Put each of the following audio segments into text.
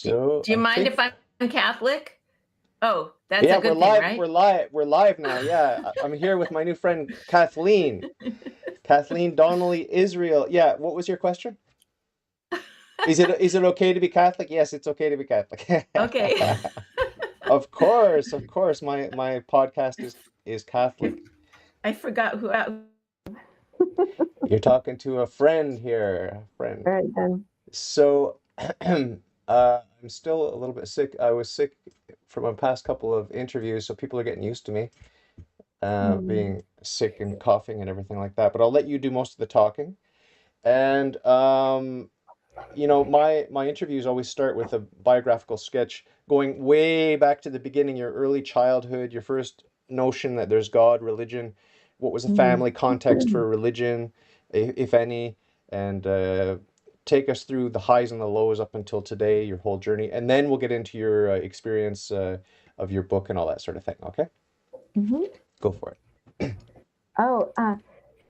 So Do you I mind think, if I'm Catholic? Oh, that's yeah, a we're good thing, live. right? We're live now. Yeah, I'm here with my new friend Kathleen. Kathleen Donnelly, Israel. Yeah, what was your question? Is it okay to be Catholic? Yes, it's okay to be Catholic. Okay. Of course, of course. My podcast is Catholic. I forgot who. You're talking to a friend here, a friend. All right, then. So, I'm still a little bit sick. I was sick from my past couple of interviews, so people are getting used to me being sick and coughing and everything like that. But I'll let you do most of the talking. And my interviews always start with a biographical sketch going way back to the beginning, your early childhood, your first notion that there's God, religion, what was the family context for religion, if any, and take us through the highs and the lows up until today, your whole journey, and then we'll get into your experience of your book and all that sort of thing. Okay? Mm-hmm. Go for it.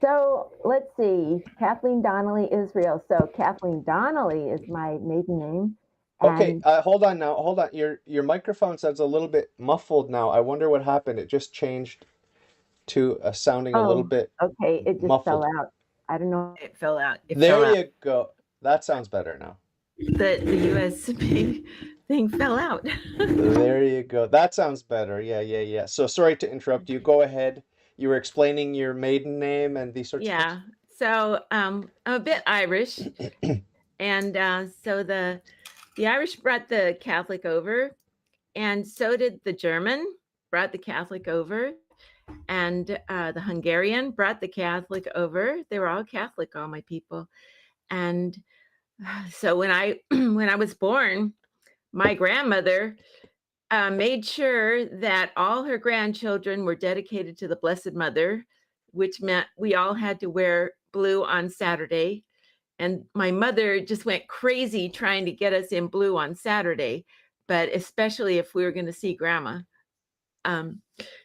So let's see. Kathleen Donnelly, Israel. So Kathleen Donnelly is my maiden name. Okay, And hold on now. Hold on. Your microphone sounds a little bit muffled now. I wonder what happened. It just changed to sounding a little bit okay, it just muffled. fell out. I don't know. It fell out. There you go. That sounds better now. The US thing fell out. There you go. That sounds better. Yeah. So sorry to interrupt you. Go ahead. You were explaining your maiden name and these sorts of things. Yeah. So I'm a bit Irish, and so the Irish brought the Catholic over, and so did the German brought the Catholic over, and the Hungarian brought the Catholic over. They were all Catholic, all my people, and so when I when I was born, my grandmother made sure that all her grandchildren were dedicated to the Blessed Mother, which meant we all had to wear blue on Saturday. And my mother just went crazy trying to get us in blue on Saturday, but especially if we were going to see Grandma.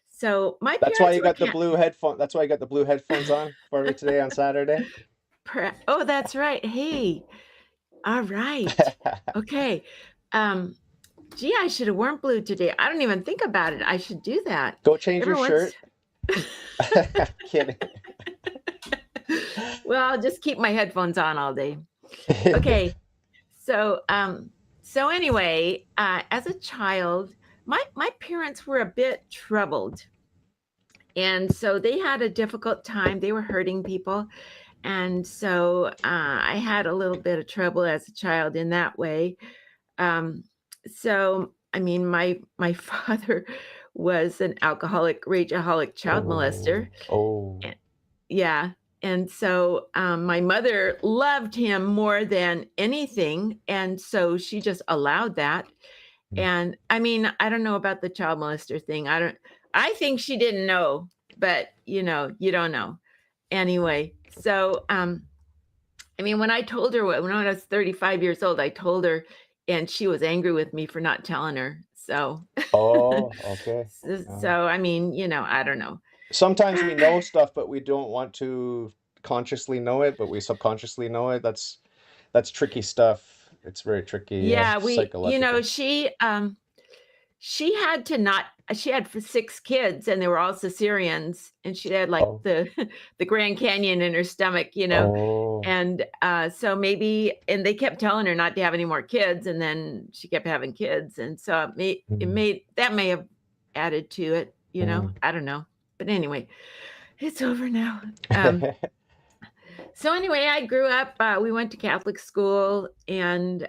So my That's why parents you got the blue headphone. That's why you got the blue headphones on for me today on Saturday. Oh, that's right. Hey, all right. Okay. Gee, I should have worn blue today. I don't even think about it. I should do that. Go change your shirt. Kidding. Well, I'll just keep my headphones on all day. Okay. So anyway, as a child, my parents were a bit troubled. And so they had a difficult time. They were hurting people. And so I had a little bit of trouble as a child in that way. So, I mean, my father was an rageaholic child molester. Oh. Yeah. And so my mother loved him more than anything. And so she just allowed that. And I mean, I don't know about the child molester thing. I think she didn't know, but you don't know. Anyway, so I mean, when I told her when I was 35 years old, I told her, and she was angry with me for not telling her. So, oh, okay. So, I mean, I don't know. Sometimes we know stuff, but we don't want to consciously know it, but we subconsciously know it. That's tricky stuff. It's very tricky. Yeah, psychological. she had to not. She had 6 kids, and they were all cesareans, and she had like the Grand Canyon in her stomach, and so maybe, and they kept telling her not to have any more kids, and then she kept having kids, and so that may have added to it, I don't know, but anyway, it's over now. So anyway, I grew up. We went to Catholic school, and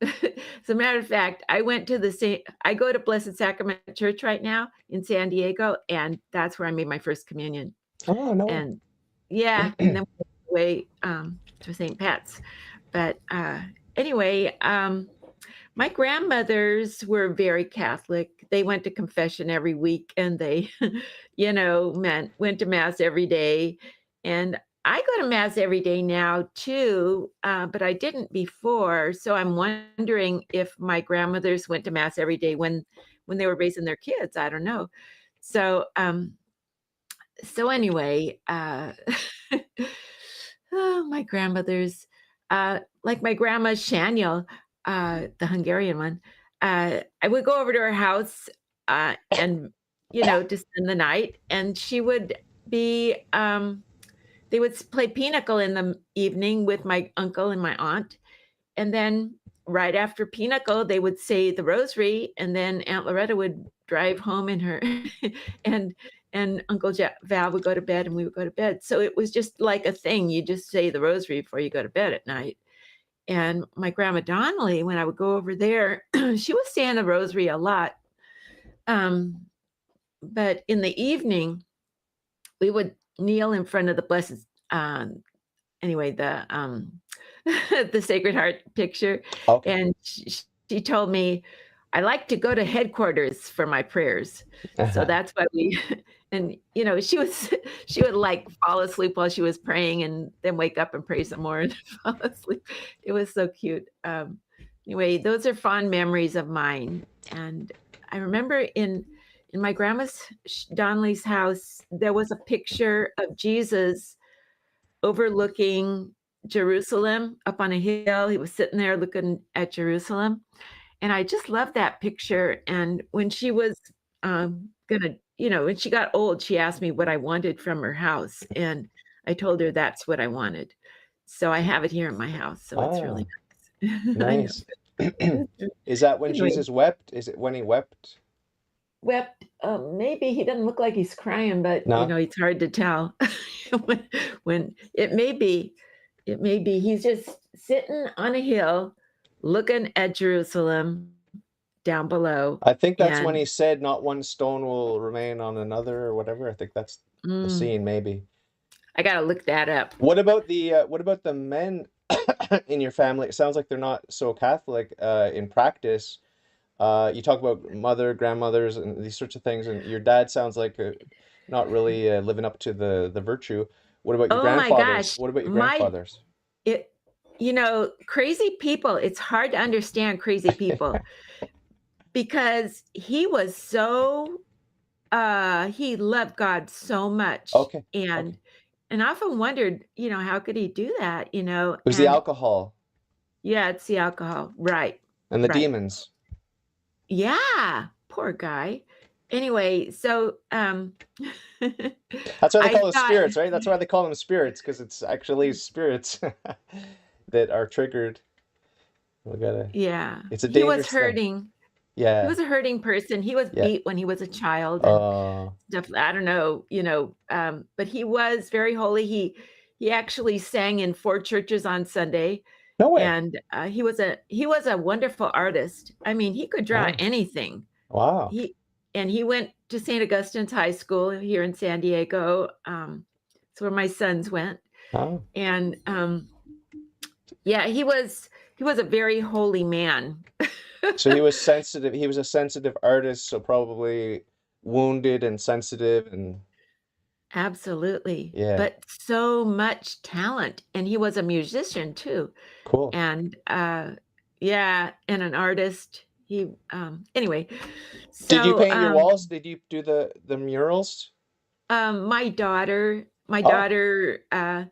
as a matter of fact, I go to Blessed Sacrament Church right now in San Diego, and that's where I made my first communion. Oh, no. And yeah, and then we went away to St. Pat's. But anyway, my grandmothers were very Catholic. They went to confession every week, and they, went to Mass every day. And I go to Mass every day now too, but I didn't before. So I'm wondering if my grandmothers went to Mass every day when they were raising their kids. I don't know. So anyway, oh, my grandmothers, like my grandma Shaniel, the Hungarian one, I would go over to her house, and, to spend the night, and she would be, they would play pinochle in the evening with my uncle and my aunt, and then right after pinochle, they would say the rosary, and then Aunt Loretta would drive home in her and Uncle Val would go to bed, and we would go to bed. So it was just like a thing. You just say the rosary before you go to bed at night. And my grandma Donnelly, when I would go over there, she was saying the rosary a lot. But in the evening, we would kneel in front of the blessed, anyway, the Sacred Heart picture, Okay. and she told me, "I like to go to headquarters for my prayers." So that's why we and, she would, like, fall asleep while she was praying and then wake up and pray some more and fall asleep. It was so cute. Anyway, those are fond memories of mine, and I remember in my grandma's Donnelly's house, there was a picture of Jesus overlooking Jerusalem up on a hill. He was sitting there looking at Jerusalem. And I just love that picture. And when she was when she got old, she asked me what I wanted from her house. And I told her that's what I wanted. So I have it here in my house. So it's really nice. I know. Nice. Is that when Anyway, Jesus wept? Is it when he wept? wept. Maybe he doesn't look like he's crying, but No? it's hard to tell. when it may be, he's just sitting on a hill, looking at Jerusalem down below, I think that's when and he said, "Not one stone will remain on another," or whatever. I think that's the mm, scene, maybe. I gotta look that up. What about the men in your family? It sounds like they're not so Catholic in practice. You talk about mother, grandmothers, and these sorts of things, and your dad sounds like not really living up to the virtue. What about your Oh my grandfathers? gosh, What about your grandfathers? it, crazy people. It's hard to understand crazy people because he was so he loved God so much, Okay, okay. and I often wondered, how could he do that, It was the and alcohol yeah, it's the alcohol. Right. and the Right. demons. Yeah, poor guy. Anyway, so That's why they I call them thought, spirits, right? That's why they call them spirits, because it's actually spirits that are triggered. We gotta. yeah, It's a he was dangerous thing. hurting. He Yeah, was a hurting person. He was yeah. beat when he was a child and Uh, stuff. I don't know, but he was very holy. He actually sang in 4 churches on Sunday, no way. and he was a wonderful artist. I mean, he could draw Oh, anything. wow. He went to St. Augustine's High School here in San Diego. It's where my sons went, Oh. and yeah, he was a very holy man. So he was sensitive. He was a sensitive artist, so probably wounded and sensitive and Absolutely, yeah, but so much talent, and he was a musician too, cool. and yeah, and an artist. Anyway, Did you so paint your walls? Did you do the murals? my daughter, Oh,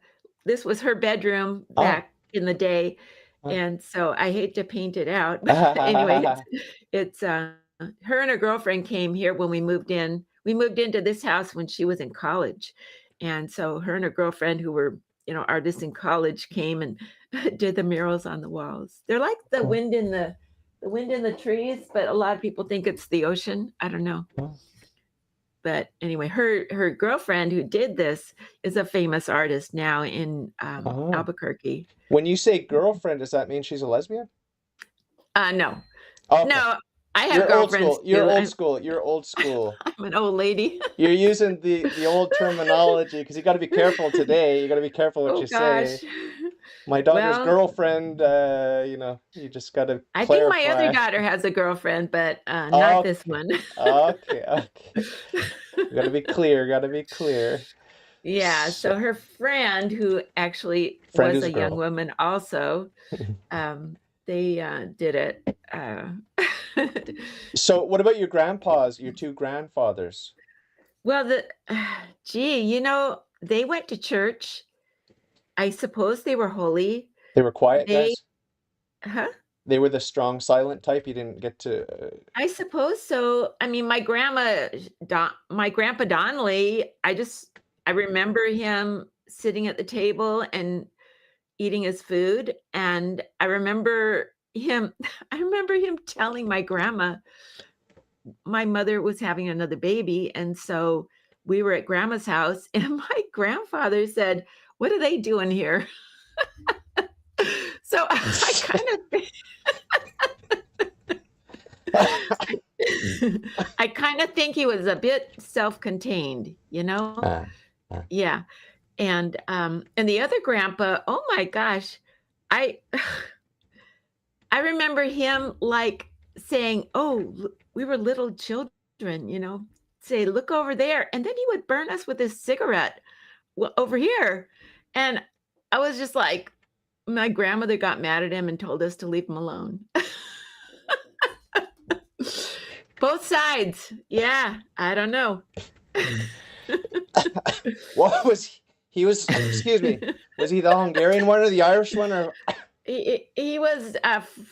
this was her bedroom oh. back in the day, Oh. and so I hate to paint it out, but anyway, it's her and her girlfriend came here when we moved in. We moved into this house when she was in college, and so her and her girlfriend, who were artists in college, came and did the murals on the walls. They're like the Cool. wind in the trees, but a lot of people think it's the ocean. I don't know. Oh. But anyway, her girlfriend who did this is a famous artist now in Oh. Albuquerque. When you say girlfriend, does that mean she's a lesbian? No, Okay. no, I have You're old girlfriends school. You're too. old I'm, school. You're old school. I'm an old lady. You're using the old terminology because you got to be careful today. You got to be careful what Oh you say. gosh. My daughter's Well, girlfriend, you just got to I think my other clarify. daughter has a girlfriend, but not this Okay. one. Okay. Okay. Got to be clear. Got to be clear. Yeah, So, so her friend, who actually friend was who's a a young girl. woman also, they did it. So, what about your grandpas, your two grandfathers? Well, gee, they went to church. I suppose they were holy. They were quiet They, guys? huh? They were the strong, silent type. You didn't get to. I suppose so. I mean, my grandpa Donnelly, I remember him sitting at the table and eating his food, and I remember him I remember him telling my grandma my mother was having another baby, and so we were at grandma's house, and my grandfather said, "What are they doing here?" So I kind of I kind of think he was a bit self-contained, you know? uh, uh, Yeah. And the other grandpa, oh my gosh, I I remember him like saying, "Oh, we were little children, say, look over there." And then he would burn us with his cigarette over here. And I was just like, my grandmother got mad at him and told us to leave him alone. Both sides. Yeah. I don't know. what was he was? Excuse me. Was he the Hungarian one or the Irish one or? He was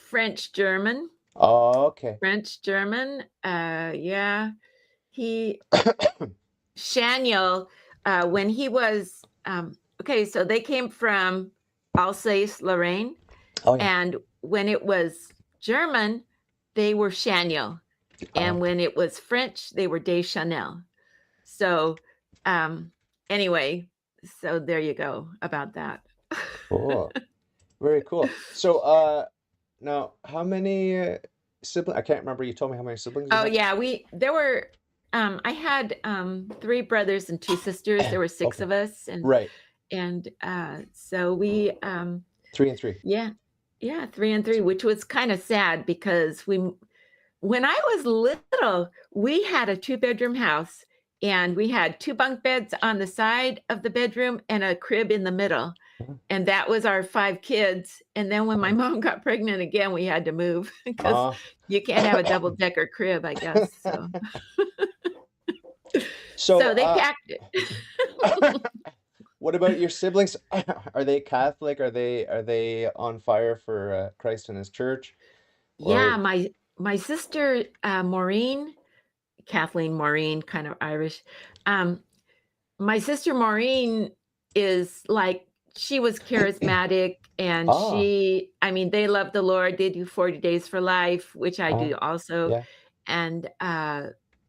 French German. Oh, okay. French German. Yeah. He Shaniel, when he was okay, so they came from Alsace Lorraine, Oh yeah. and when it was German, they were Shaniel, and when it was French, they were Deschanel. So anyway, so there you go about that. Cool. Very cool. So now how many siblings? I can't remember. You told me how many siblings you Oh had? yeah, there were I had 3 brothers and 2 sisters. There were 6 Okay. of us, Right. and so we 3 and 3. yeah, 3 and 3, which was kind of sad because when I was little, we had a 2-bedroom house, and we had 2 bunk beds on the side of the bedroom and a crib in the middle. Mhm. And that was our 5 kids. And then when my mom got pregnant again, we had to move because you can't have a double-decker crib, I guess. So, So they packed it. what about your siblings? Are they Catholic? Are they on fire for Christ and his church? Yeah, Or my sister Maureen, Kathleen Maureen, kind of Irish. My sister Maureen is like, she was charismatic, and ah I mean, they love the Lord. They do 40 days for life, which I ah do also. yeah. And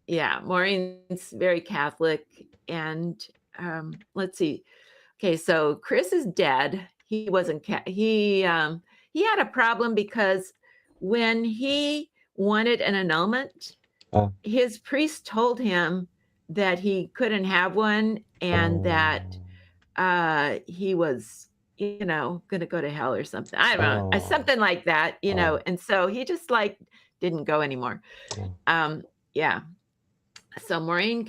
yeah, Maureen's very Catholic. And let's see. Okay, so Chris is dead. He wasn't he had a problem because when he wanted an annulment, Uh, his priest told him that he couldn't have one, and that oh he was, gonna go to hell or something. I don't know, oh something like that, oh and so he just like didn't go anymore. oh. Yeah. So Maureen,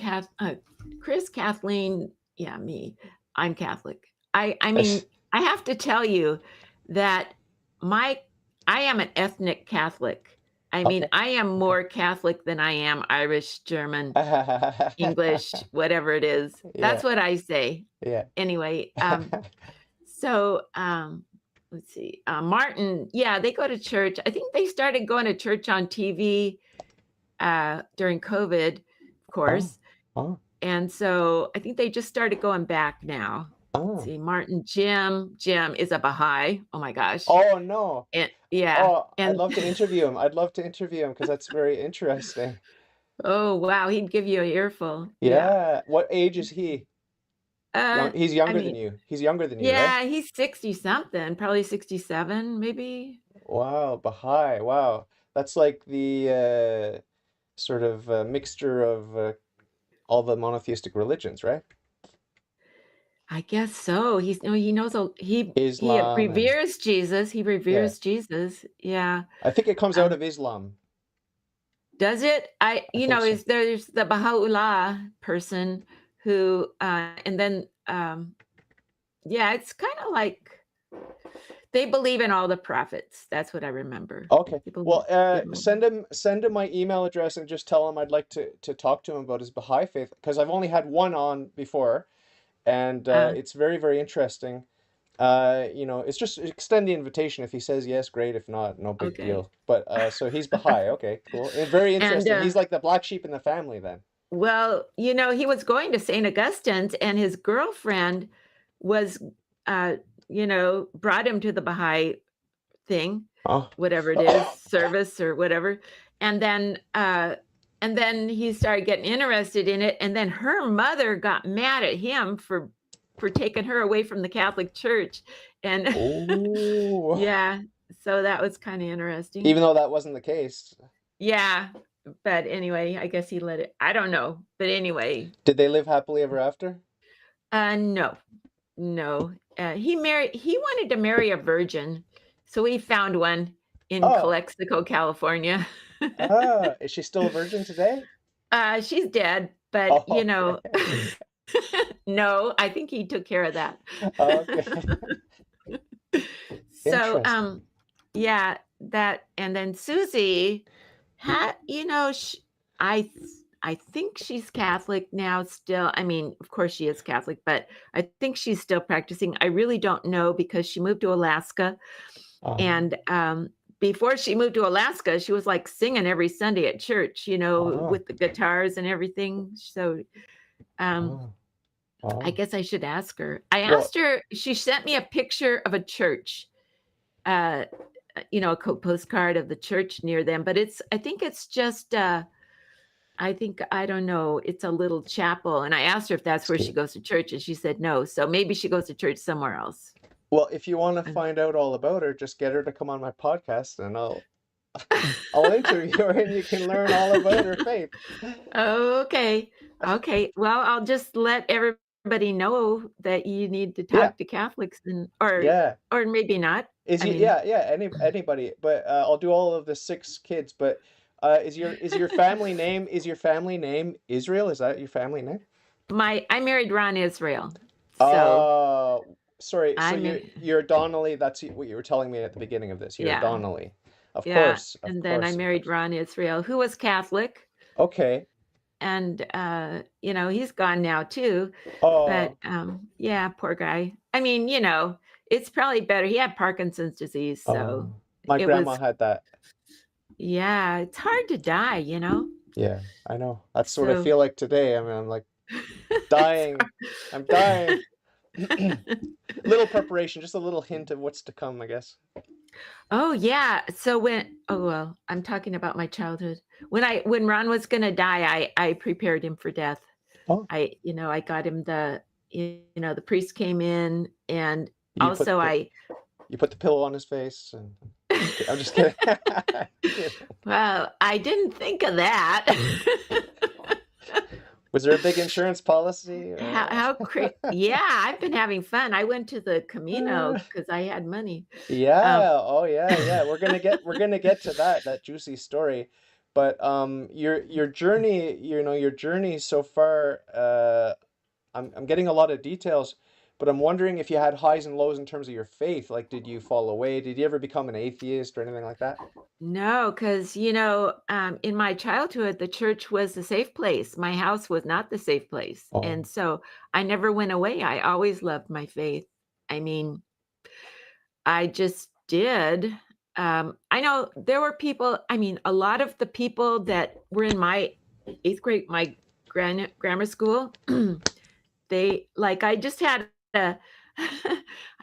Chris, Kathleen, yeah, me. I'm Catholic. I mean, I have to tell you that my I am an ethnic Catholic. I mean, Okay. I am more Catholic than I am Irish, German, English, whatever it is. Yeah, That's what I say. yeah. Anyway, so let's see. Martin, yeah, they go to church. I think they started going to church on TV during COVID, of Oh, course. oh, And so I think they just started going back now. Let's oh. see, Martin, Jim is a Baha'i. Oh my gosh. Oh no. And yeah. Oh, I'd And love to interview him. I'd love to interview him because that's very interesting. oh wow, he'd give you an earful. Yeah. Yeah. What age is he? Uh He's I younger than mean, you. He's younger than you, right? yeah, he's 60 something, probably 67, maybe. Wow, Baha'i. Wow. That's like the sort of mixture of all the monotheistic religions, right? I guess so. He knows he Islam and reveres Jesus. He yeah. reveres Jesus. Yeah. I think it comes out Um, of Islam. does it? I think so. There's the Baha'u'llah person who, and then, yeah, it's kind of like they believe in all the prophets. That's what I remember. Okay. They believe Well, in all send him my email address and just tell him I'd like to talk to him about his Baha'i faith because I've only had one on before, and uh, it's very, very interesting. It's just extend the invitation. If he says yes, great. If not, no big Okay. deal. But so he's Baha'i. Okay, cool. And very And interesting. He's like the black sheep in the family then. well, he was going to St. Augustine's, and his girlfriend was, uh, brought him to the Baha'i thing, Oh. whatever it is, service or whatever. And then he started getting interested in it. And then her mother got mad at him for taking her away from the Catholic Church. And Oh. yeah, so that was kind of interesting. Even though that wasn't the case. Yeah. But anyway, I guess he let it. I don't know. But anyway. Did they live happily ever after? No. He wanted to marry a virgin. So we found one in Calexico, California. Is she still a virgin today? She's dead, but no, I think he took care of that. Okay. So, yeah, that, and then Susie had, I think she's Catholic now still. I mean, of course she is Catholic, but I think she's still practicing. I really don't know because she moved to Alaska. And before she moved to Alaska, she was like singing every Sunday at church, with the guitars and everything. So I guess I should ask her. I asked her, she sent me a picture of a church, a postcard of the church near them, but I think it's just, I don't know, it's a little chapel. And I asked her if that's where she goes to church, and she said no. So maybe she goes to church somewhere else. Well, if you want to find out all about her, just get her to come on my podcast, and I'll interview her, and you can learn all about her faith. Okay. Well, I'll just let everybody know that you need to talk to Catholics, or maybe not. Anybody. But I'll do all of the 6 kids. But is your family name Israel? Is that your family name? I married Ron Israel. So sorry. So you're Donnelly. That's what you were telling me at the beginning of this. You're Donnelly. Of course. And then I married Ron Israel, who was Catholic. Okay. And he's gone now too. Oh. But poor guy. I mean, it's probably better. He had Parkinson's disease, so my grandma had that. Yeah, it's hard to die, Yeah, I know. That's what I feel like today. I mean, I'm like dying. I'm dying. Little preparation, just a little hint of what's to come, I guess. Oh yeah. So I'm talking about my childhood. When Ron was gonna die, I prepared him for death. Oh. I got him the priest came in, and you put the pillow on his face, and I'm just kidding. Well, I didn't think of that. Was there a big insurance policy? How crazy! Yeah, I've been having fun. I went to the Camino because I had money. Yeah. We're gonna get to that juicy story. But your journey so far. I'm getting a lot of details, but I'm wondering if you had highs and lows in terms of your faith. Like, did you fall away? Did you ever become an atheist or anything like that? No, because in my childhood, the church was a safe place. My house was not the safe place, and so I never went away. I always loved my faith. I mean, I just did. I know there were people. I mean, a lot of the people that were in my 8th grade, my grammar school, I just had a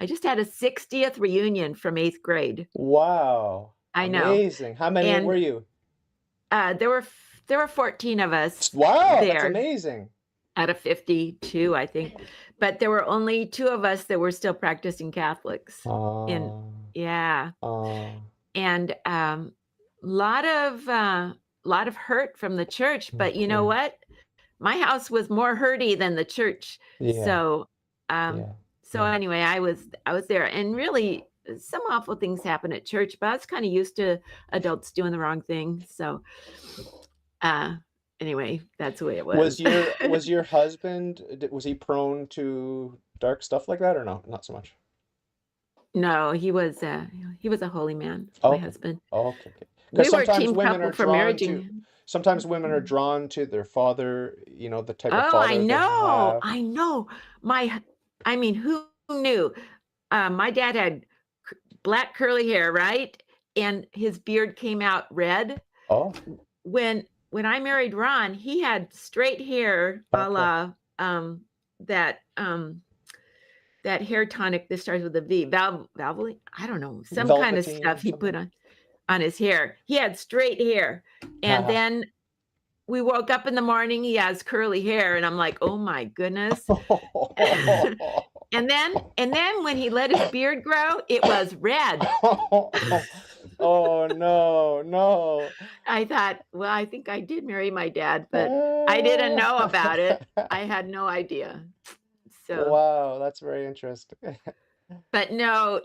60th reunion from 8th grade. Wow. I know. Amazing. How many were you? There were 14 of us. Wow, there, that's amazing. Out of 52, I think. But there were only 2 of us that were still practicing Catholics. And lot of hurt from the church. But you know what? My house was more hurty than the church. So anyway, I was there, and really some awful things happen at church, but I was kind of used to adults doing the wrong thing. So anyway, that's the way it was. Was your husband, was he prone to dark stuff like that, or no? Not so much. No, he was a holy man, my husband. Okay. We were a team couple for marriage. Sometimes women are drawn to their father, the type of father I know. I mean, who knew? my dad had black curly hair, right? And his beard came out red. Oh, When I married Ron, he had straight hair, a okay. la that that hair tonic that starts with a V, Valvoline. I don't know, some kind of Velveteen stuff or he put something. on his hair. He had straight hair, and Haha. then we woke up in the morning. He has curly hair, and I'm like, oh my goodness. And then when he let his beard grow, it was red. Oh no, no. I thought, well, I think I did marry my dad, but I didn't know about it. I had no idea. So, Wow, that's very interesting. but no,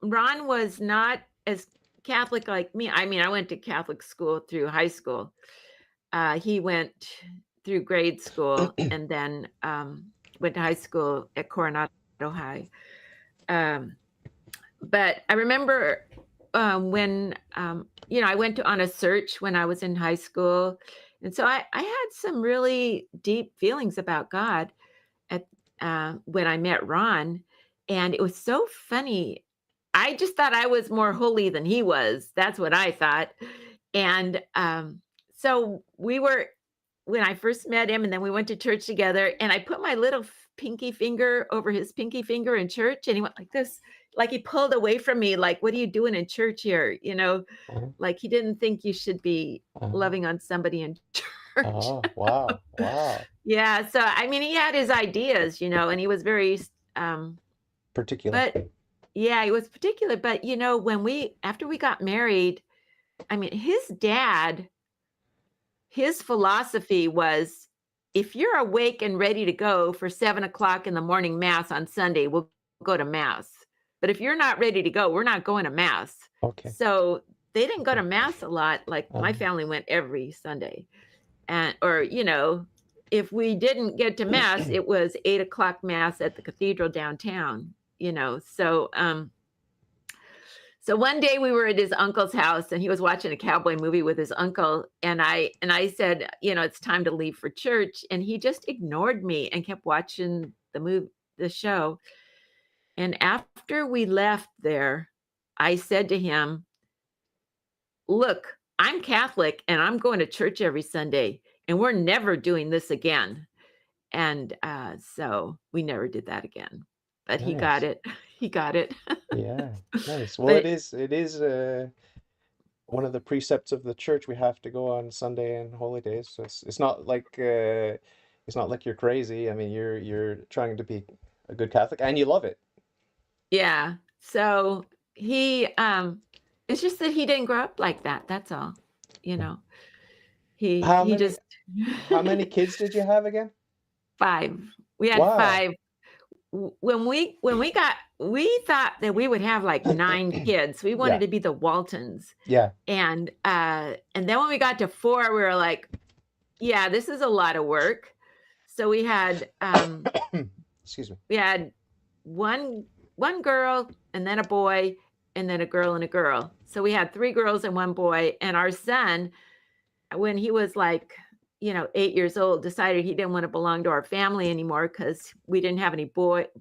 Ron was not as Catholic like me. I mean, I went to Catholic school through high school. He went through grade school and then went to high school at Coronado High. But I remember when I went on a search when I was in high school, and so I had some really deep feelings about God at when I met Ron, and it was so funny. I just thought I was more holy than he was. That's what I thought, and so we were when I first met him, and then we went to church together, and I put my little pinky finger over his pinky finger in church, and he went like this, like he pulled away from me, like, "What are you doing in church here?" Uh-huh, Like he didn't think you should be uh-huh. loving on somebody in church. Oh, wow, wow. Yeah, so I mean, he had his ideas, and he was very, um, Particular. but yeah, he was particular. But after we got married, I mean, his philosophy was, if you're awake and ready to go for 7 o'clock in the morning mass on Sunday, we'll go to mass. But if you're not ready to go, we're not going to mass. Okay. So they didn't go to Okay. mass a lot. Like my Uh, family went every Sunday. Or if we didn't get to mass, it was 8 o'clock mass at the cathedral downtown, so one day we were at his uncle's house and he was watching a cowboy movie with his uncle, and I said, it's time to leave for church, and he just ignored me and kept watching the show. And after we left there, I said to him, "Look, I'm Catholic and I'm going to church every Sunday, and we're never doing this again." And so we never did that again. But he got nice. it. He got it. Yeah, nice. Well, But it is one of the precepts of the church. We have to go on Sunday and holy days. So it's not like you're crazy. I mean, you're trying to be a good Catholic and you love it. yeah. So it's just that he didn't grow up like that. That's all. You Yeah. know. He How he many just how many kids did you have again? 5. We had Wow. 5. We thought that we would have like 9 kids. We wanted Yeah, to be the Waltons. yeah. And then when we got to 4, we were like, yeah, this is a lot of work. So Excuse me. we had one girl and then a boy and then a girl and a girl. So we had 3 girls and 1 boy, and our son, when he was like, 8 years old, decided he didn't want to belong to our family anymore because we didn't have any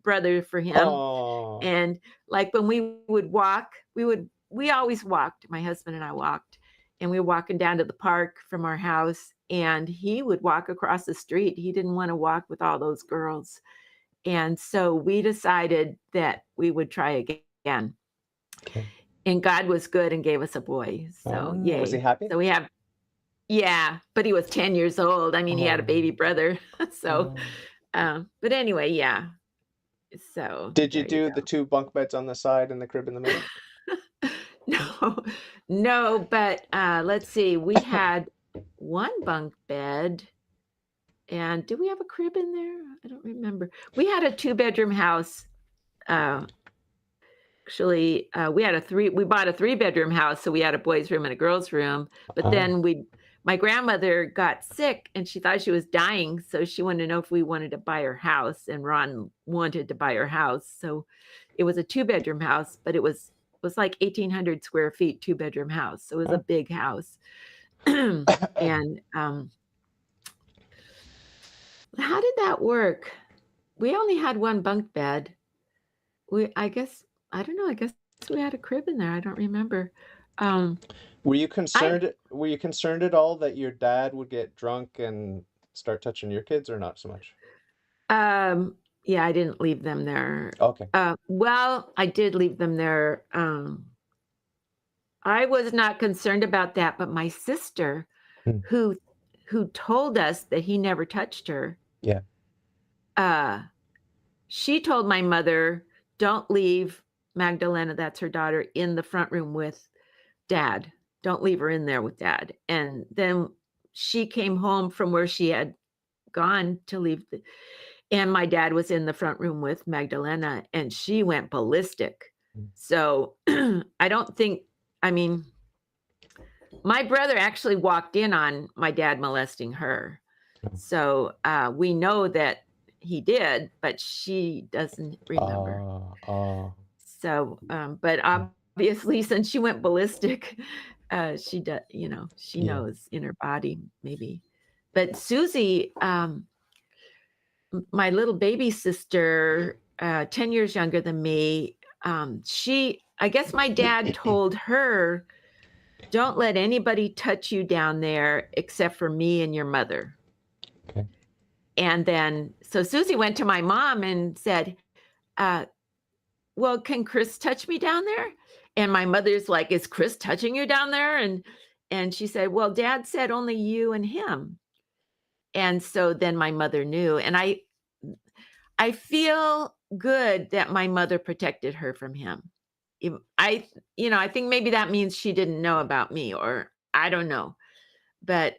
brother for him. Oh, And like when we would walk, we always walked. My husband and I walked, and we were walking down to the park from our house, and he would walk across the street. He didn't want to walk with all those girls. And so we decided that we would try again. okay. And God was good and gave us a boy. So Was he yay. happy? So yeah, but he was 10 years old. I mean, he had a baby Oh, brother. So, oh. but anyway, yeah. So Did you there you do the go. 2 bunk beds on the side and the crib in the middle? No, no, but let's see. We had 1 bunk bed, and do we have a crib in there? I don't remember. We had a 2-bedroom house. Uh, Actually, we bought a 3-bedroom house, so we had a boys' room and a girls' room. But Oh, then my grandmother got sick and she thought she was dying, so she wanted to know if we wanted to buy her house, and Ron wanted to buy her house. So it was a 2-bedroom house, but it was like 1,800 square feet, 2-bedroom house. So it was a oh. big house. And how did that work? We only had 1 bunk bed. I guess, I don't know. I guess we had a crib in there. I don't remember. Um, Were you I, concerned? Were you concerned at all that your dad would get drunk and start touching your kids, or not so much? yeah, I didn't leave them there. Okay. Well, I did leave them there. I was not concerned about that, but my sister, Hmm. who who told us that he never touched her, Yeah. uh, she told my mother, "Don't leave Magdalena, that's her daughter, in the front room with dad. Don't leave her in there with dad." And then she came home from where she had gone to leave and my dad was in the front room with Magdalena, and she went ballistic. Mm. So, I don't think I mean, my brother actually walked in on my dad molesting her. Oh. So, we know that he did, but she doesn't remember. Oh. So, but obviously, since she went ballistic, she does, she Yeah. knows in her body, maybe. But Susie, my little baby sister, 10 years younger than me, I guess my dad told her, don't let anybody touch you down there except for me and your mother. Okay. And then, so Susie went to my mom and said, uh, well, can Chris touch me down there? And my mother's like, is Chris touching you down there? And she said, well, dad said only you and him. And so then my mother knew. And I feel good that my mother protected her from him. I I think maybe that means she didn't know about me or I don't know. But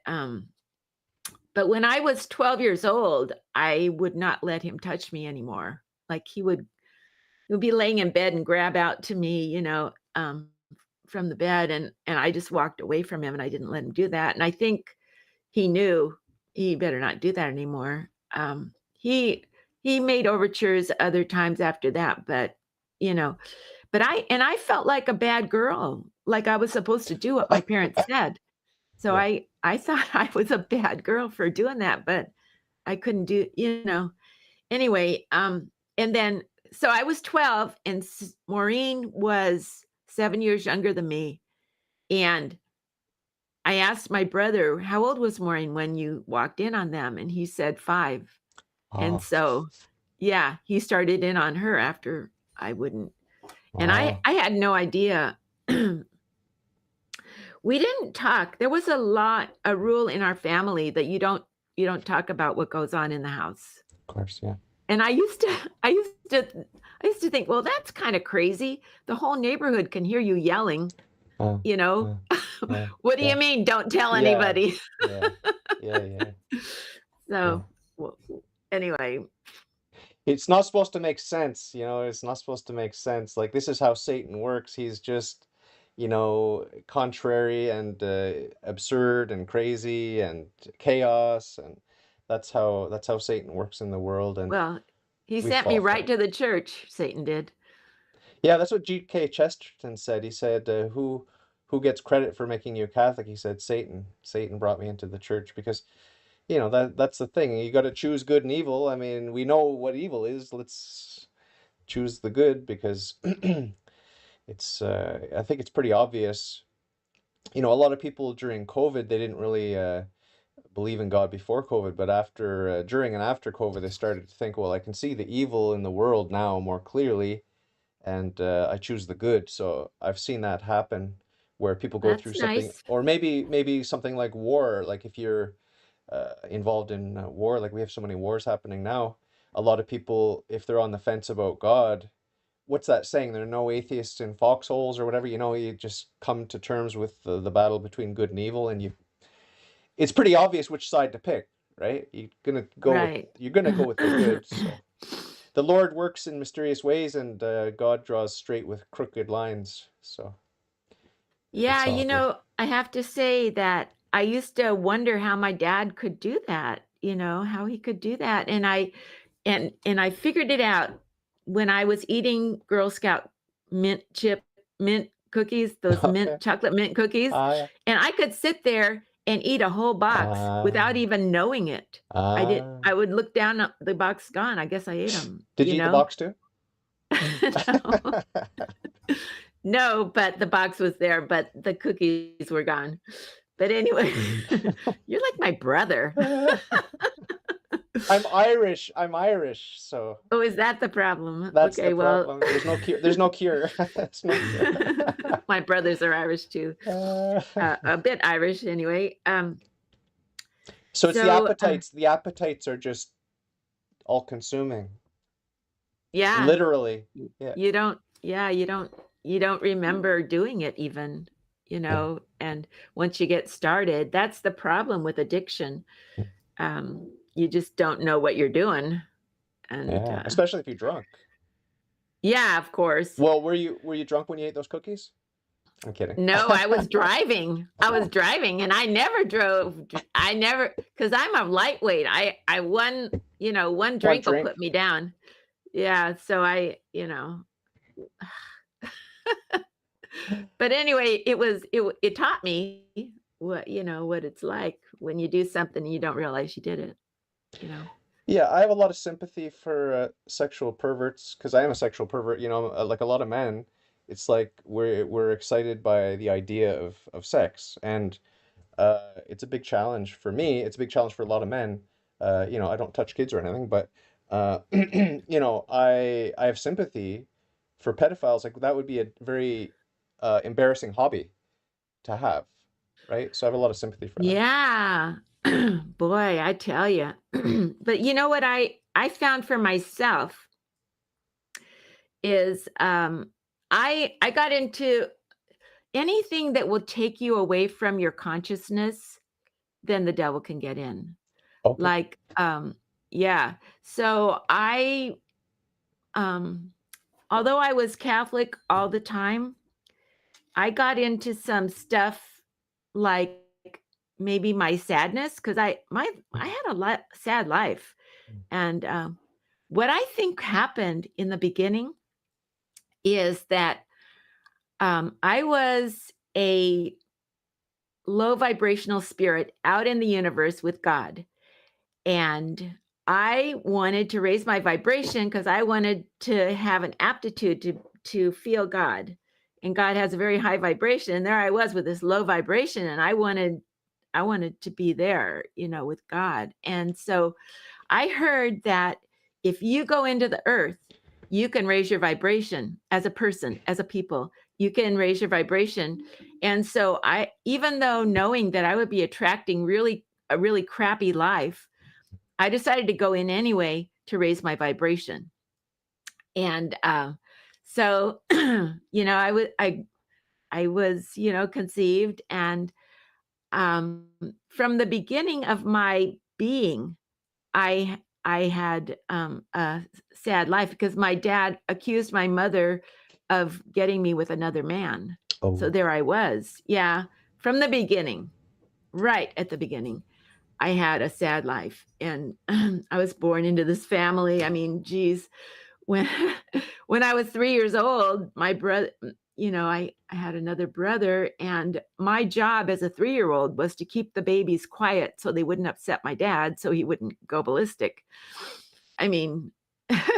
when I was 12 years old, I would not let him touch me anymore. Like he would be laying in bed and grab out to me, from the bed and I just walked away from him and I didn't let him do that. And I think he knew he better not do that anymore. He made overtures other times after that, but you know, but I felt like a bad girl, like I was supposed to do what my parents said. So Yeah. I thought I was a bad girl for doing that, but I couldn't do. Anyway, and then so I was 12 and Maureen was 7 years younger than me. And I asked my brother, "How old was Maureen when you walked in on them?" And he said 5. And Oh. so, yeah, he started in on her after I wouldn't. And I Oh. I had no idea. We didn't talk. There was a rule in our family that you don't talk about what goes on in the house. Of course. Yeah. And I used to think, well, that's kind of crazy. The whole neighborhood can hear you yelling, Uh, you know. uh, yeah. What do you Yeah. mean don't tell Yeah. anybody? Yeah. Yeah. Yeah. Yeah. So, well, anyway, It's not supposed to make sense, it's not supposed to make sense. Like, this is how Satan works. He's just, contrary and absurd and crazy and chaos, and that's how Satan works in the world, and well, he we sent me fall for right it. to the church, Satan did. Yeah, that's what G.K. Chesterton said. He said, who gets credit for making you a Catholic? He said, Satan. Satan brought me into the church because that's the thing. You got to choose good and evil. I mean, we know what evil is. Let's choose the good because I think it's pretty obvious. A lot of people during COVID, they didn't really believe in God before COVID, but during and after COVID, they started to think, well, I can see the evil in the world now more clearly, and I choose the good. So I've seen that happen where people go through That's something, nice. or maybe something like war. Like if you're involved in war, like we have so many wars happening now, a lot of people, if they're on the fence about God, what's that saying? There are no atheists in foxholes or whatever. You just come to terms with the battle between good and evil, and it's pretty obvious which side to pick, right? Right. You're gonna go with the good. So the Lord works in mysterious ways, and God draws straight with crooked lines. So Yeah, it's all good. I have to say that I used to wonder how my dad could do that, how he could do that. And I figured it out when I was eating Girl Scout mint cookies, those Okay. chocolate mint cookies, Ah, yeah. and I could sit there and eat a whole box without Ah, even knowing it. ah. I would look down at the box gone. I guess I ate them, Did you eat the box too? No. No, but the box was there, but the cookies were gone. But anyway, you're like my brother. I'm Irish, so Oh, is that the problem? that's the Okay, well, problem. There's no cure. There's no cure. There's no cure. my brothers are Irish too. Uh, A bit Irish anyway. so it's the So appetites. The appetites are just all consuming. yeah, Literally. Yeah. you don't remember doing it even, Yeah. and once you get started, that's the problem with addiction. You just don't know what you're doing. And Yeah. Especially if you're drunk. yeah, of course. Well, were you drunk when you ate those cookies? I'm kidding. No, I was driving. I was driving and I never drove. I never, because I'm a lightweight. I one, one drink will drink. put me down. Yeah. So but anyway, it taught me what it's like when you do something and you don't realize you did it, you know. Yeah, I have a lot of sympathy for sexual perverts because I am a sexual pervert. Like a lot of men, it's like we're excited by the idea of sex, and it's a big challenge for me. It's a big challenge for a lot of men. I don't touch kids or anything, but I have sympathy for pedophiles. Like that would be a very embarrassing hobby to have, right? So I have a lot of sympathy for them. Yeah. Boy, I tell you. But you know what I found for myself is I got into anything that will take you away from your consciousness, then the devil can get in. Okay. Like yeah. So I although I was Catholic all the time, I got into some stuff like maybe my sadness because I had a sad life, and what I think happened in the beginning is that I was a low vibrational spirit out in the universe with God, and I wanted to raise my vibration because I wanted to have an aptitude to feel God. And God has a very high vibration. And there I was with this low vibration. And I wanted to be there, with God. And so I heard that if you go into the earth, you can raise your vibration as a person, as a people. You can raise your vibration. And so even though knowing that I would be attracting a really crappy life, I decided to go in anyway to raise my vibration. And so, I was conceived, and from the beginning of my being, I had a sad life because my dad accused my mother of getting me with another man. So Oh, there I was. Yeah, from the beginning, right at the beginning. I had a sad life, and I was born into this family. I mean, geez, when when I was 3 years old, my brother, I had another brother, and my job as a 3-year-old was to keep the babies quiet so they wouldn't upset my dad, so he wouldn't go ballistic. I mean, that's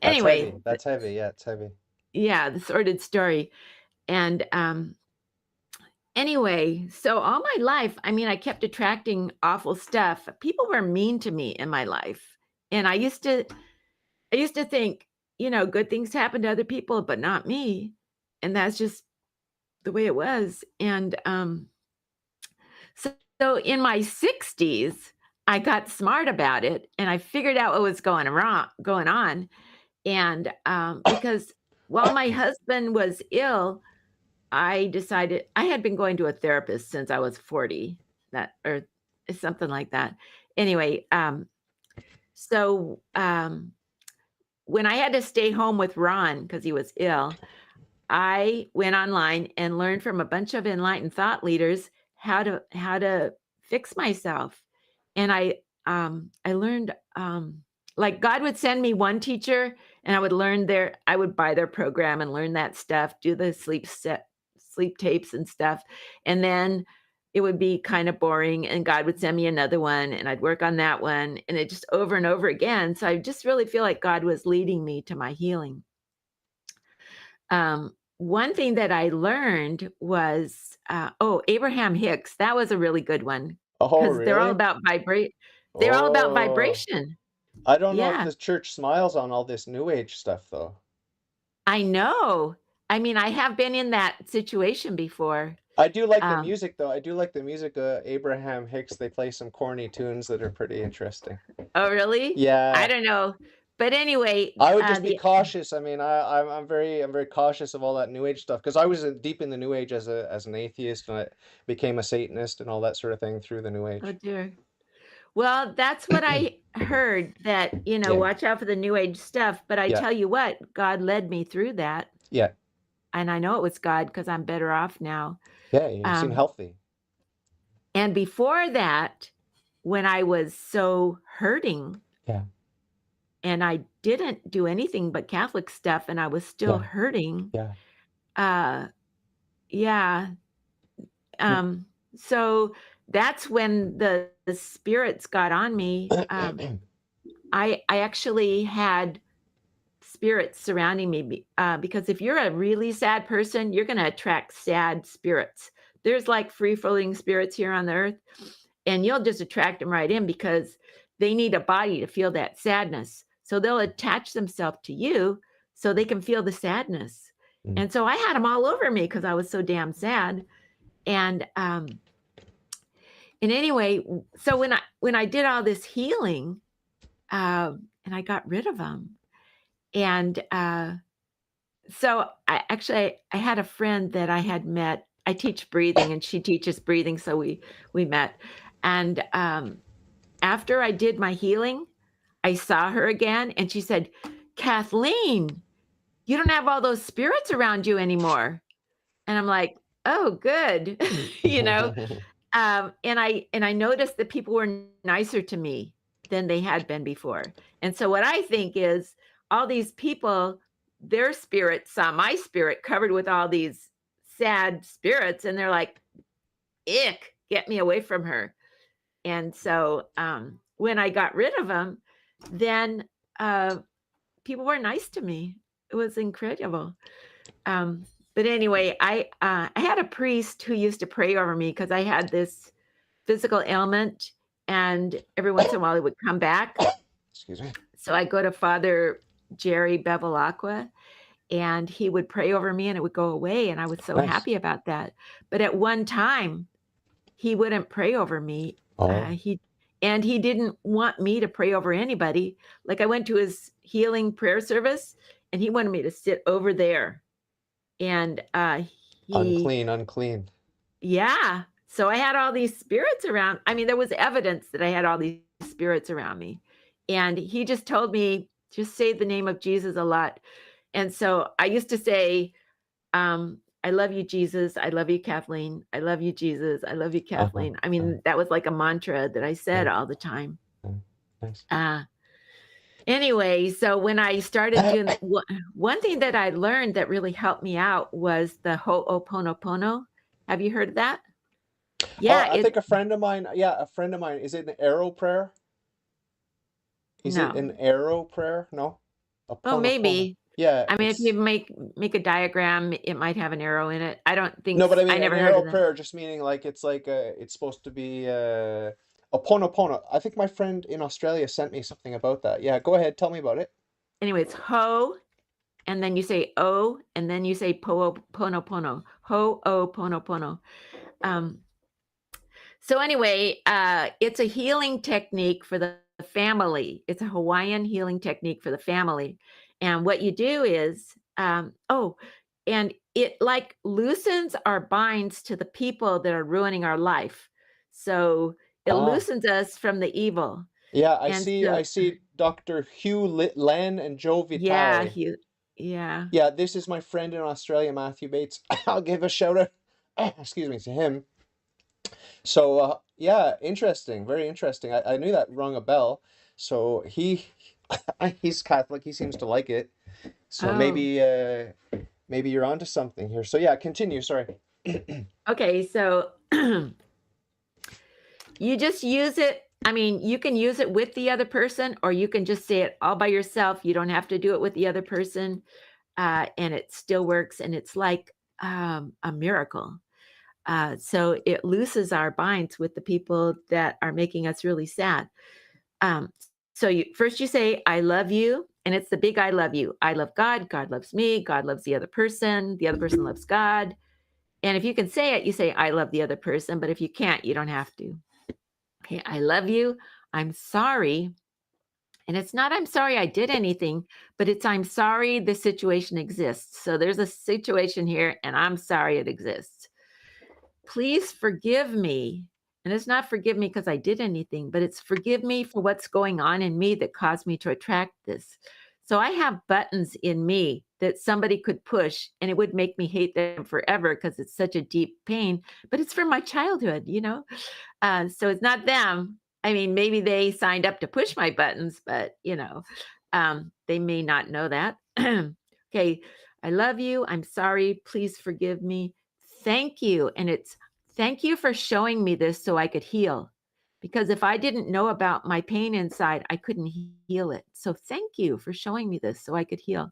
anyway, heavy. That's heavy. Yeah, it's heavy. yeah, the sordid story. And anyway, so all my life, I mean, I kept attracting awful stuff. People were mean to me in my life. And I used to think, good things happen to other people, but not me. And that's just the way it was. And so in my 60s, I got smart about it and I figured out what was going on. And because while my husband was ill, I decided I had been going to a therapist since I was 40, that or something like that. Anyway, so when I had to stay home with Ron because he was ill, I went online and learned from a bunch of enlightened thought leaders how to fix myself. And I learned like God would send me one teacher and I would buy their program and learn that stuff, do the sleep tapes and stuff. And then it would be kind of boring, and God would send me another one, and I'd work on that one, and it just over and over again. So I just really feel like God was leading me to my healing. One thing that I learned was, Abraham Hicks. That was a really good one Oh, because they're all really? about They're all about Oh, vibration. I don't know if Yeah, the church smiles on all this New Age stuff, though. I know. I mean, I have been in that situation before. I do like the Um, music, though. I do like the music. Abraham Hicks, they play some corny tunes that are pretty interesting. oh, really? I Yeah, don't know. But anyway, I would just be the cautious. I mean, I'm very cautious of all that New Age stuff because I was deep in the New Age as an atheist, and I became a Satanist and all that sort of thing through the New oh Age. dear. Well, that's what I heard that, Yeah, watch out for the new age stuff. But I yeah, tell you what, God led me through that. yeah, And I know it was God because I'm better off now. yeah. You seem Um, healthy. and before that, when I was so hurting Yeah, and I didn't do anything but Catholic stuff and I was still yeah, hurting, yeah. uh, yeah. Um, so that's when the spirits got on me. I actually had spirits surrounding me because if you're a really sad person, you're going to attract sad spirits. There's like free floating spirits here on the earth, and you'll just attract them right in because they need a body to feel that sadness. So they'll attach themselves to you so they can feel the sadness. Mm. And so I had them all over me because I was so damn sad. And anyway, so when I did all this healing, and I got rid of them, and so I had a friend that I had met. I teach breathing, and she teaches breathing, so we met. And after I did my healing, I saw her again, and she said, "Kathleen, you don't have all those spirits around you anymore." And I'm like, "Oh, good," you know. And I noticed that people were nicer to me than they had been before. And so what I think is all these people, their spirits saw my spirit covered with all these sad spirits, and they're like, "Ick, get me away from her." And so when I got rid of them, then people were nice to me. It was incredible. Um, but anyway, I had a priest who used to pray over me because I had this physical ailment, and every once in a while it would come back. Excuse me. So I go to Father Jerry Bevilacqua, and he would pray over me, and it would go away, and I was so Nice. happy about that. But at one time, he wouldn't pray over me. Oh, He didn't want me to pray over anybody. Like I went to his healing prayer service, and he wanted me to sit over there. And he unclean, unclean. Yeah. So I had all these spirits around. I mean, there was evidence that I had all these spirits around me. And he just told me, just say the name of Jesus a lot. And so I used to say, I love you, Jesus. I love you, Kathleen. I love you, Jesus. I love you, Uh-huh. Kathleen. I mean, that was like a mantra that I said Yeah, all the time. yeah. Nice. Anyway, so when I started doing one thing that I learned that really helped me out was the Ho'oponopono. Have you heard of that? Yeah, I think a friend of mine, is it an arrow prayer? Is it no. an arrow prayer? No? A Oh, pono. maybe. Yeah, I mean, if you it's make a diagram, it might have an arrow in it. I don't think no, but I I mean an never heard arrow of that. prayer just meaning like it's supposed to be a pono. I think my friend in Australia sent me something about that. Yeah, go ahead, tell me about it. Anyway, it's ho, and then you say o, and then you say pono pono. Ho'oponopono. Um, so anyway, it's a healing technique for the family. It's a Hawaiian healing technique for the family. And what you do is, and it like loosens our binds to the people that are ruining our life. So it Ah, loosens us from the evil. yeah, And so, I see Dr. Hugh Len and Joe yeah, Vitale. yeah. Yeah, this is my friend in Australia, Matthew Bates. I'll give a shout out, excuse me, to him. So, yeah, interesting, very interesting. I knew that rung a bell. So he's Catholic. He seems to like it. So Oh, maybe you're onto something here. So yeah, continue. Sorry. okay. So You just use it. I mean, you can use it with the other person, or you can just say it all by yourself. You don't have to do it with the other person, and it still works. And it's like a miracle. So it looses our binds with the people that are making us really sad. Um, so you say, I love you. And it's the big I love you. I love God. God loves me. God loves the other person. The other person loves God. And if you can say it, you say, I love the other person. But if you can't, you don't have to. Okay, I love you. I'm sorry. And it's not, I'm sorry I did anything, but it's, I'm sorry the situation exists. So there's a situation here, and I'm sorry it exists. Please forgive me. And it's not forgive me because I did anything, but it's forgive me for what's going on in me that caused me to attract this. So I have buttons in me that somebody could push and it would make me hate them forever because it's such a deep pain, but it's from my childhood, you know? So it's not them. I mean, maybe they signed up to push my buttons, but they may not know that. Okay. I love you. I'm sorry. Please forgive me. Thank you. And it's thank you for showing me this so I could heal. Because if I didn't know about my pain inside, I couldn't heal it. So thank you for showing me this so I could heal.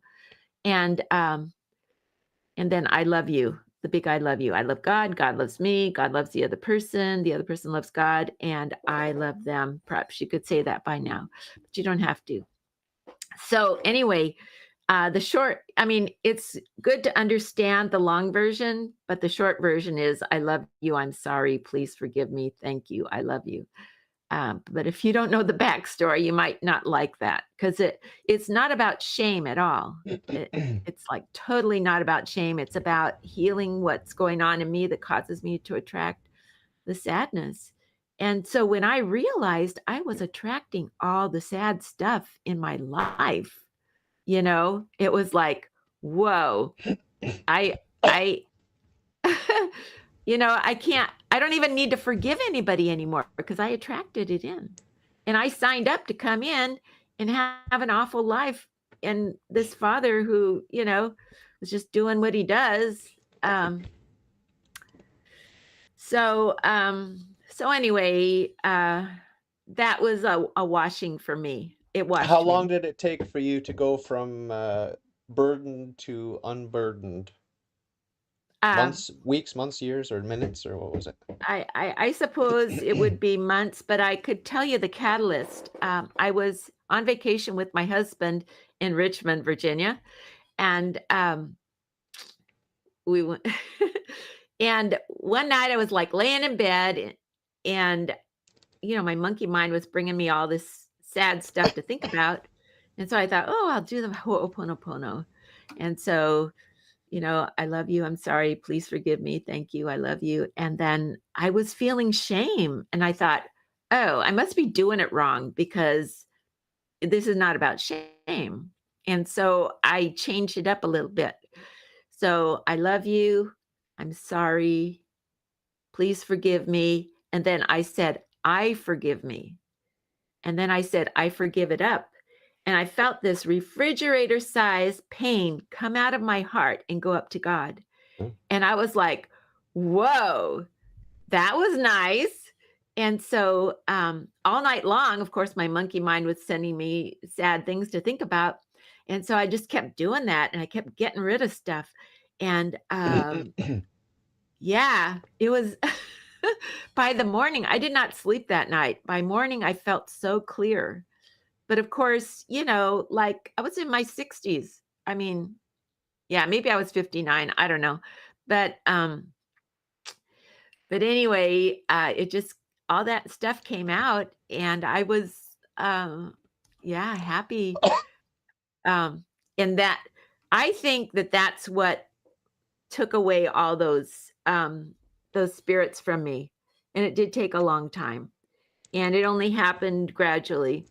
And then I love you. The big I love you. I love God. God loves me. God loves the other person. The other person loves God. And I love them. Perhaps you could say that by now, but you don't have to. So anyway, the short, I mean, it's good to understand the long version, but the short version is I love you. I'm sorry. Please forgive me. Thank you. I love you. But if you don't know the backstory, you might not like that because it's not about shame at all. It's like totally not about shame. It's about healing what's going on in me that causes me to attract the sadness. And so when I realized I was attracting all the sad stuff in my life, it was like, whoa, I I don't even need to forgive anybody anymore because I attracted it in. And I signed up to come in and have an awful life. And this father who, was just doing what he does. So anyway, that was a washing for me. It washed How long me. did it take for you to go from burdened to unburdened? Um, Months, weeks, months, years, or minutes, or what was it? I suppose it would be months, but I could tell you the catalyst. I was on vacation with my husband in Richmond, Virginia, and we went. And one night I was like laying in bed, and my monkey mind was bringing me all this sad stuff to think about, and so I thought, oh, I'll do the Ho'oponopono, and so I love you. I'm sorry. Please forgive me. Thank you. I love you. And then I was feeling shame. And I thought, oh, I must be doing it wrong because this is not about shame. And so I changed it up a little bit. So I love you. I'm sorry. Please forgive me. And then I said, I forgive me. And then I said, I forgive it up. And I felt this refrigerator size pain come out of my heart and go up to God. And I was like, whoa, that was nice. And so all night long, of course, my monkey mind was sending me sad things to think about. And so I just kept doing that and I kept getting rid of stuff. And yeah, it was by the morning, I did not sleep that night. By morning, I felt so clear. But of course, like I was in my 60s. I mean, yeah, maybe I was 59. I don't know. But anyway, it just all that stuff came out and I was yeah, happy. And that I think that that's what took away all those spirits from me. And it did take a long time. And it only happened gradually.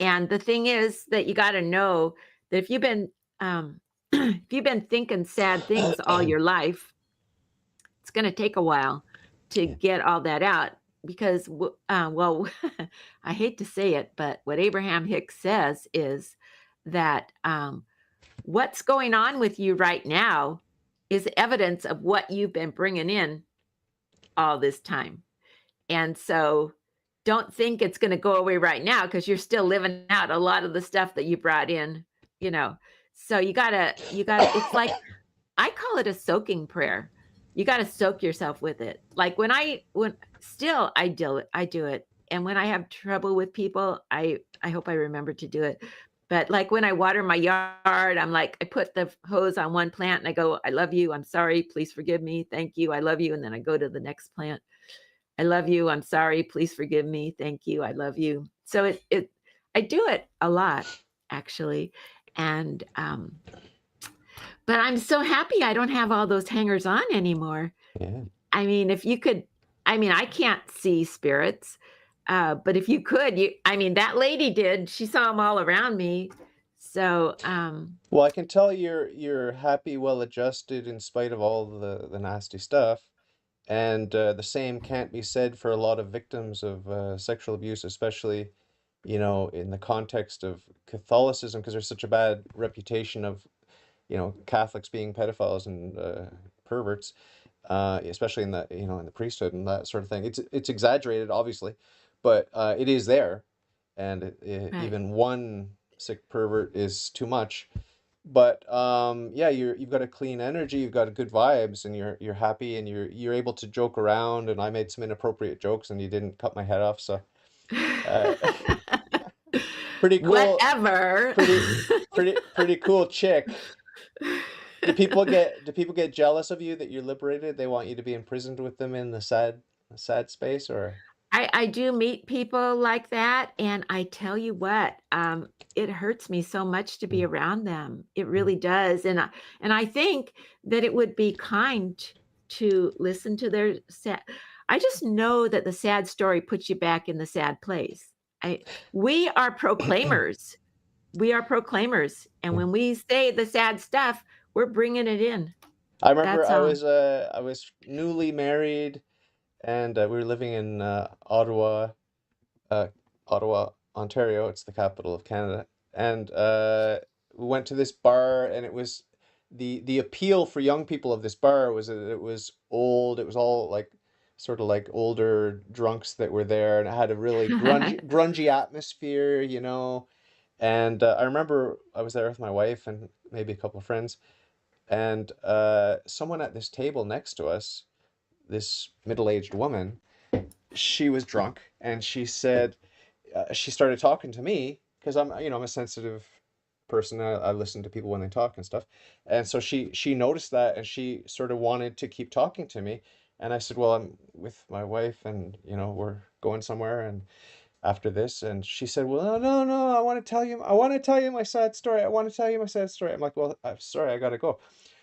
And the thing is that you got to know that if you've been if you've been thinking sad things all your life, it's going to take a while to get all that out because, well, I hate to say it, but what Abraham Hicks says is that what's going on with you right now is evidence of what you've been bringing in all this time. And so don't think it's going to go away right now because you're still living out a lot of the stuff that you brought in, you know. So you gotta, it's like, I call it a soaking prayer. You gotta soak yourself with it. Like when still I do it. And when I have trouble with people, I hope I remember to do it. But like when I water my yard, I'm like, I put the hose on one plant and I go, I love you. I'm sorry. Please forgive me. Thank you. I love you. And then I go to the next plant. I love you. I'm sorry. Please forgive me. Thank you. I love you. So I do it a lot actually. And, but I'm so happy I don't have all those hangers on anymore. Yeah. I mean, if you could, I mean, I can't see spirits, but if you could, I mean, that lady did. She saw them all around me. So, Well, I can tell you're happy, well adjusted in spite of all the nasty stuff. And the same can't be said for a lot of victims of sexual abuse, especially, in the context of Catholicism, because there's such a bad reputation of, Catholics being pedophiles and perverts, especially in the priesthood and that sort of thing. It's exaggerated, obviously, but it is there, and right. even one sick pervert is too much. But yeah, you've got a clean energy, you've got good vibes, and you're happy, and you're able to joke around. And I made some inappropriate jokes, and you didn't cut my head off, so uh, pretty cool, Whatever. pretty cool chick. Do people get jealous of you that you're liberated? They want you to be imprisoned with them in the sad space, or I do meet people like that, and I tell you what, it hurts me so much to be Mm, around them. It mm. really does, and I think that it would be kind to listen to their sad. I just know that the sad story puts you back in the sad place. I We are proclaimers. We are proclaimers, and Mm. when we say the sad stuff, we're bringing it in. I remember That's I all. was uh I was newly married, and we were living in uh, Ottawa, Ontario. It's the capital of Canada. And we went to this bar, and it was the appeal for young people of this bar was that it was old. It was all like sort of like older drunks that were there, and it had a really grungy atmosphere. And I remember I was there with my wife and maybe a couple of friends, and someone at this table next to us, this middle-aged woman, she was drunk, and she said, she started talking to me because I'm a sensitive person. I listen to people when they talk and stuff. And so she noticed that, and she sort of wanted to keep talking to me. And I said, well, I'm with my wife, and we're going somewhere and after this. And she said, well, no, no, no, I want to tell you my sad story. I want to tell you my sad story. I'm like, well, I'm sorry, I gotta go.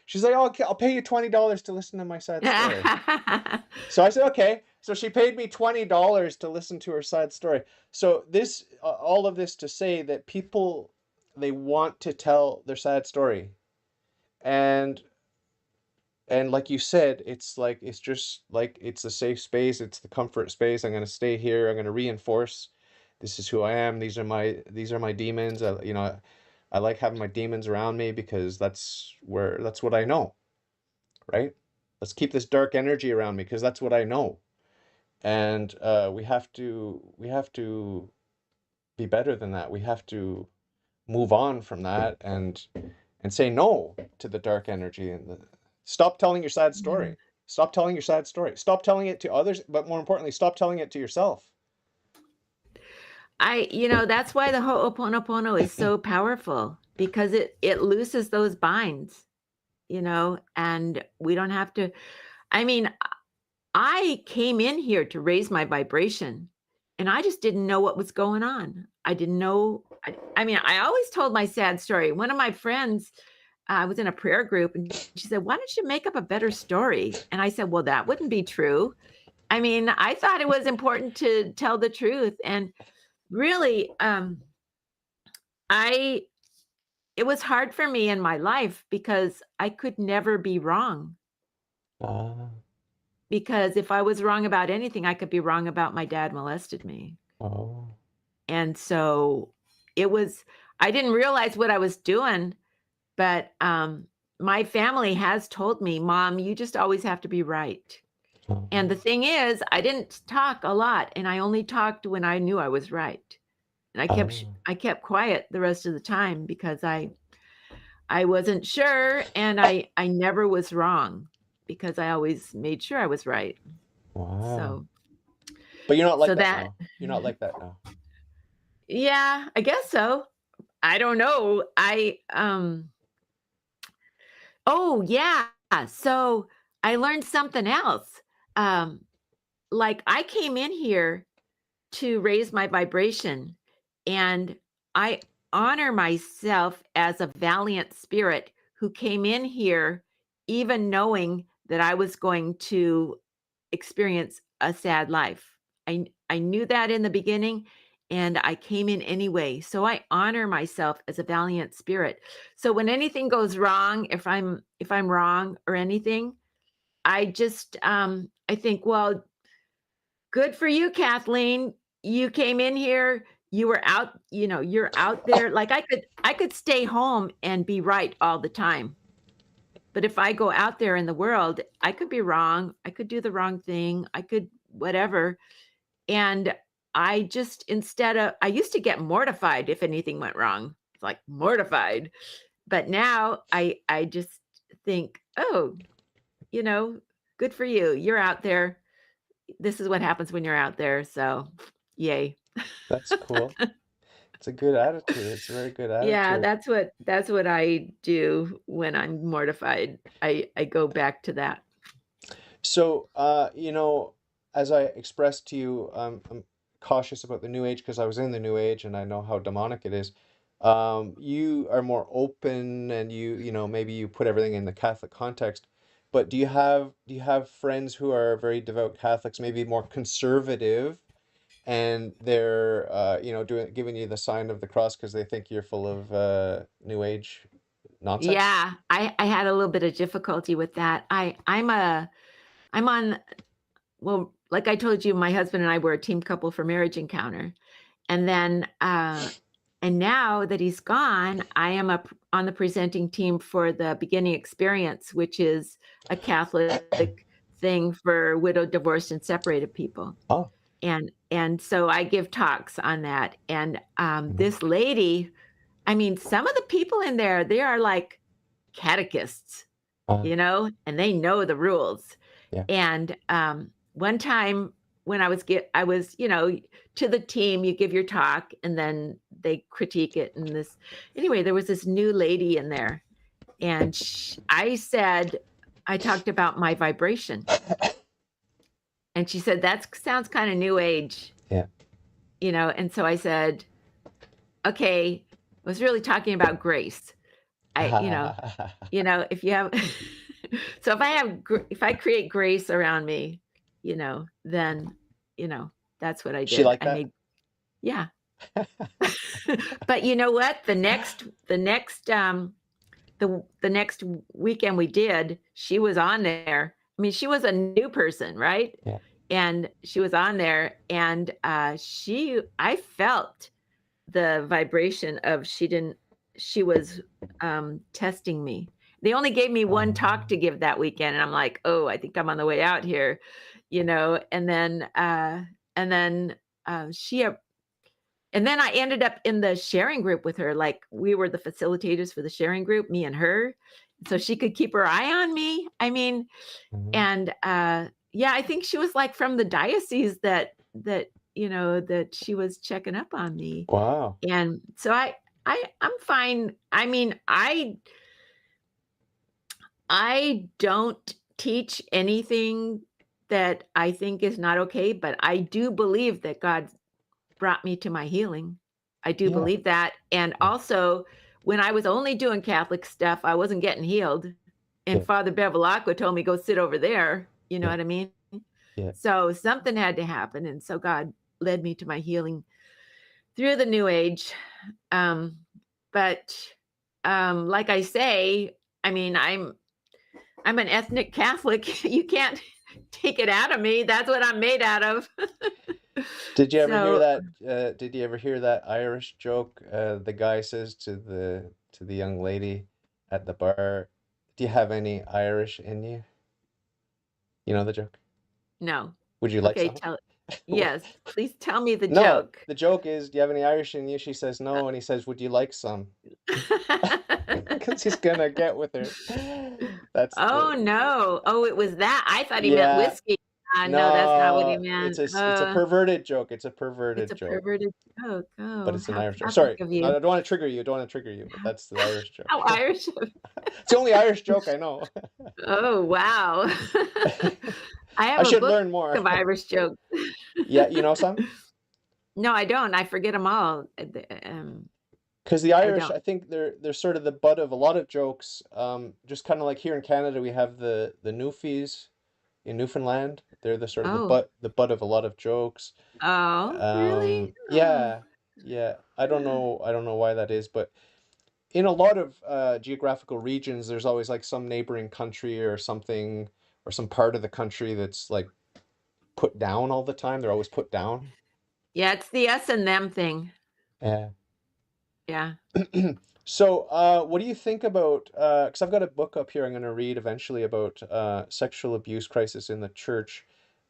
She's like, oh, okay, I'll pay you $20 to listen to my sad story. So I said, okay. So she paid me $20 to listen to her sad story. So all of this to say that people, they want to tell their sad story. And like you said, it's just like it's the safe space, it's the comfort space. I'm going to stay here. I'm going to reinforce this is who I am. These are my demons. I like having my demons around me because that's what I know, right? Let's keep this dark energy around me because that's what I know. And we have to be better than that. We have to move on from that, and say no to the dark energy, and stop telling your sad Yeah. story. Stop telling your sad story. Stop telling it to others, but more importantly, stop telling it to yourself. That's why the Ho'oponopono is so powerful because it looses those binds, and we don't have to. I mean, I came in here to raise my vibration, and I just didn't know what was going on. I didn't know. I mean, I always told my sad story. One of my friends, I was in a prayer group, and she said, "Why don't you make up a better story?" And I said, "Well, that wouldn't be true." I mean, I thought it was important to tell the truth, and really, I it was hard for me in my life because I could never be wrong. Ah, Because if I was wrong about anything, I could be wrong about my dad molested me. oh, And so it was I didn't realize what I was doing, but my family has told me, "Mom, you just always have to be right." Oh, And the thing is, I didn't talk a lot, and I only talked when I knew I was right. And oh, I kept quiet the rest of the time because I wasn't sure, and I never was wrong because I always made sure I was right. wow. So But you're not so like that that now. You're not like that now. yeah, I guess so. I don't know. Oh, yeah. So I learned something else. Um, like I came in here to raise my vibration, and I honor myself as a valiant spirit who came in here even knowing that I was going to experience a sad life. I knew that in the beginning, and I came in anyway. So I honor myself as a valiant spirit. So when anything goes wrong, if I'm wrong or anything, I just I think, well, good for you, Kathleen. You came in here, you were out, you're out there. Like I could stay home and be right all the time. But if I go out there in the world, I could be wrong. I could do the wrong thing. I could whatever. And I just I used to get mortified if anything went wrong. Like mortified. But now I just think, "Oh, you know, good for you. You're out there. This is what happens when you're out there." So, yay. That's cool. It's a good attitude. It's a very good Yeah, attitude. that's what I do when I'm mortified. I go back to that. So, as I expressed to you, I'm cautious about the New Age because I was in the New Age and I know how demonic it is. You are more open and maybe you put everything in the Catholic context. But do you have friends who are very devout Catholics, maybe more conservative, and they're giving you the sign of the cross because they think you're full of New Age nonsense? Yeah, I had a little bit of difficulty with that. I'm on well, like I told you, my husband and I were a team couple for Marriage Encounter. And then and now that he's gone, I am on the presenting team for the Beginning Experience, which is a Catholic thing for widowed, divorced, and separated people. Oh. And so I give talks on that. And Mhm. this lady, I mean, some of the people in there, they are like catechists, Uh, and they know the rules. yeah. And one time when I was, to the team, you give your talk and then they critique it. And anyway, there was this new lady in there, and I talked about my vibration, and she said that sounds kind of new age, Yeah. And so I said, okay, I was really talking about grace. I, if you have, so if I create grace around me, then, that's what I She did. like I that? made, yeah. But you know what? The next weekend we did, she was on there. I mean, she was a new person, right? Yeah. And she was on there, and I felt the vibration of she was testing me. They only gave me one talk to Um, give that weekend, and I'm like, oh, I think I'm on the way out here, and then she and then I ended up in the sharing group with her. Like we were the facilitators for the sharing group, me and her, so she could keep her eye on me. I mean, mhm. and yeah, I think she was like from the diocese that she was checking up on me. Wow. And so I'm fine. I mean, I don't teach anything that I think is not okay, but I do believe that God brought me to my healing. I do Yeah. believe that. And Yeah. also, when I was only doing Catholic stuff, I wasn't getting healed. And Yeah. Father Bevilacqua told me, go sit over there. You know Yeah. what I mean? Yeah. So something had to happen. And so God led me to my healing through the New Age. Um, but like I say, I mean, I'm an ethnic Catholic. You can't take it out of me. That's what I'm made out of. Did you ever hear So that? Did you ever hear that Irish joke? The guy says to the young lady at the bar, "Do you have any Irish in you?" You know the joke? No. Would you like Okay, some? tell yes, please tell me the No, joke. the joke is, do you have any Irish in you? She says Uh, no, and he says, would you like some? Because he's gonna get with her. That's Oh, the no. Oh, it was that. I thought he meant yeah. whiskey. No, that's not what he No, meant. it's a perverted joke. It's a It's perverted a joke, perverted joke. but Oh, it's an how Irish joke. Catholic Sorry, of I you. don't want to trigger you. Don't want to trigger you, but that's the Irish joke. How Irish. It's the only Irish joke I know. Oh, wow. I I have a should book learn more. of Irish jokes. Yeah, you know some? No, I don't. I forget them all. Because the I Irish, don't. I think they're sort of the butt of a lot of jokes. Just kind of like here in Canada, we have the Newfies in Newfoundland. They're the sort of Oh, the butt of a lot of jokes. oh, really? Oh. Yeah, yeah. I don't know why that is, but in a lot of geographical regions, there's always like some neighboring country or something or some part of the country that's like put down all the time. They're always put down. Yeah, it's the us and them thing. Yeah. Yeah. So, what do you think about, because I've got a book up here I'm going to read eventually about sexual abuse crisis in the church.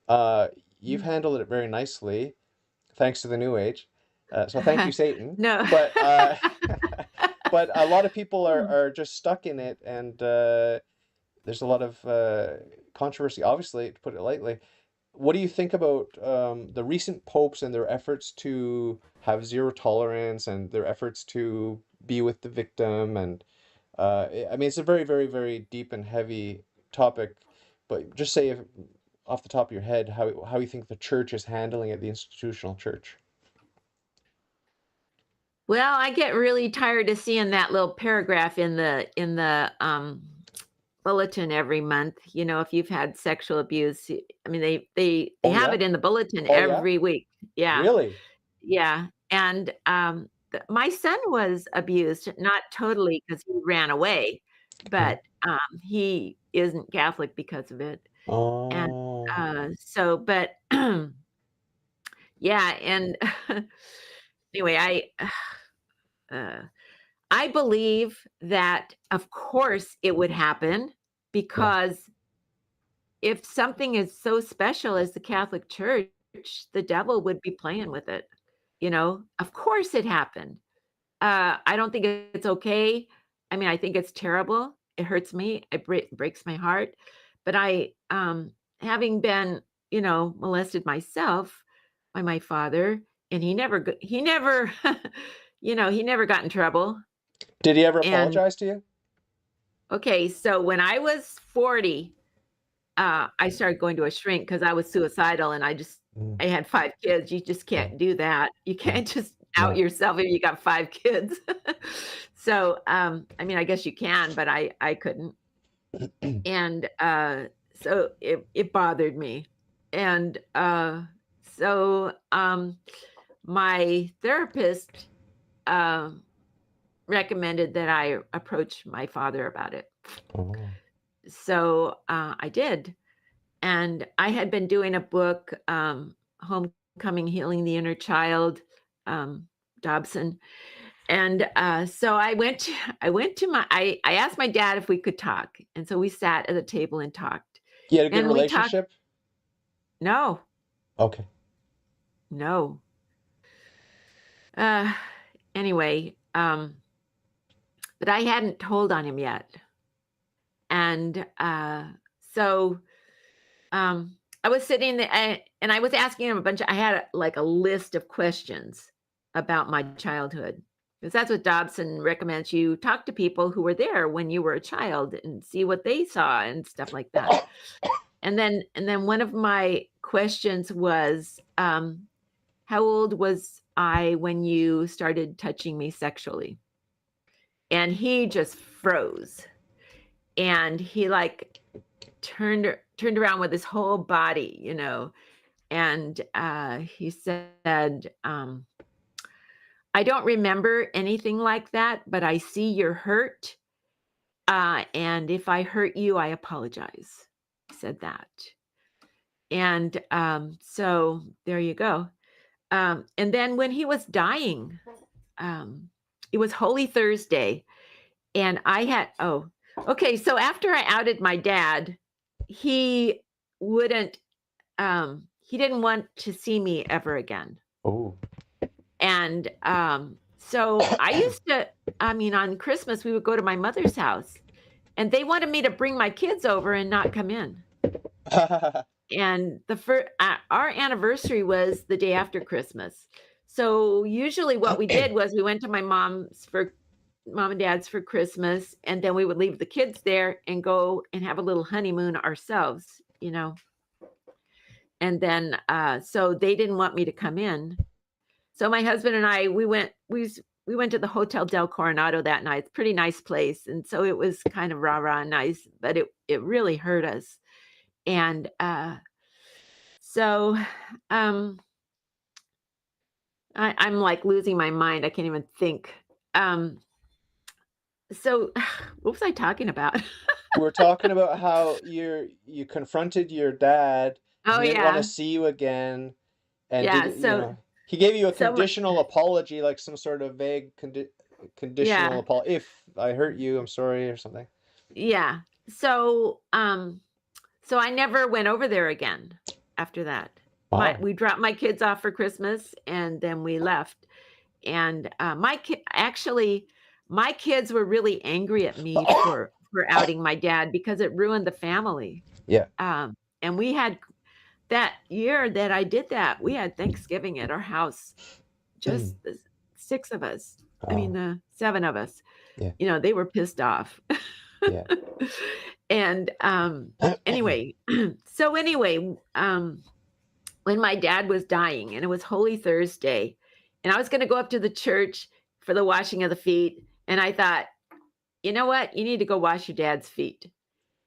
Uh, you've Mm. handled it very nicely, thanks to the New Age. So thank you, Satan. No. But but a lot of people are just stuck in it, and there's a lot of controversy, obviously, to put it lightly. What do you think about the recent popes and their efforts to have zero tolerance and their efforts to be with the victim? And I mean, it's a very, very, very deep and heavy topic, but just say if, off the top of your head how you think the church is handling it, the institutional church. Well, I get really tired of seeing that little paragraph in the bulletin every month. You know, if you've had sexual abuse, I mean, they Oh have yeah? it in the bulletin Oh yeah? every week. Yeah, Really? yeah. And my son was abused, not totally because he ran away, Okay. but he isn't Catholic because of it. And Oh, so, but yeah, and anyway, uh, I believe that, of course, it would happen yeah. because if something is so special as the Catholic Church, the devil would be playing with it. You know, of course it happened. I don't think it's okay. I mean, I think it's terrible. It hurts me. It breaks my heart. But having been, molested myself by my father, and he never, he never got in trouble. Did he ever And apologize to you? okay, so when I was 40, I started going to a shrink because I was suicidal and Mm, I had 5 kids. You just yeah, can't do that. You yeah, can't just out no. yourself if you got 5 kids. So, I mean, I guess you can, but I couldn't. And, so it bothered me. And, so, my therapist, um, recommended that I approach my father about it. Oh, So, I did. And I had been doing a book, Homecoming: Healing the Inner Child, Dobson. And, so I went to I asked my dad if we could talk, and so we sat at the table and talked. he had a good And we talked relationship? no, Okay. no. Uh, anyway, but I hadn't told on him yet. And, so I was sitting there and I was asking him I had like a list of questions about my childhood. Because that's what Dobson recommends, you talk to people who were there when you were a child and see what they saw and stuff like that. And then one of my questions was, how old was I when you started touching me sexually? And he just froze. And he like turned around with his whole body, and he said, I don't remember anything like that, but I see you're hurt. And if I hurt you, I apologize. He said that. And so there you go. And then when he was dying, um, it was Holy Thursday. And okay. So after I outed my dad, he wouldn't he didn't want to see me ever again. Oh. And so I used to, on Christmas, we would go to my mother's house and they wanted me to bring my kids over and not come in. And our anniversary was the day after Christmas. So usually what we did was we went to my mom and dad's for Christmas, and then we would leave the kids there and go and have a little honeymoon ourselves, And then so they didn't want me to come in. So my husband and I, we went to the Hotel Del Coronado that night. It's a pretty nice place. And so it was kind of rah-rah nice, but it really hurt us. And so I'm like losing my mind. I can't even think. So what was I talking about? We're talking about how you confronted your dad. Oh, He didn't want yeah. to see you again. And Yeah, he gave you a so conditional apology, like some sort of vague conditional yeah, apology. If I hurt you, I'm sorry, or something. yeah. So I never went over there again after that. Wow. We dropped my kids off for Christmas and then we left. And my kids were really angry at me for outing my dad because it ruined the family. Yeah. And we had that year that I did that, we had Thanksgiving at our house, just the 6 of us. I mean, the 7 of us. Yeah. They were pissed off. Yeah. And anyway, when my dad was dying and it was Holy Thursday, and I was going to go up to the church for the washing of the feet, and I thought, you know what? You need to go wash your dad's feet.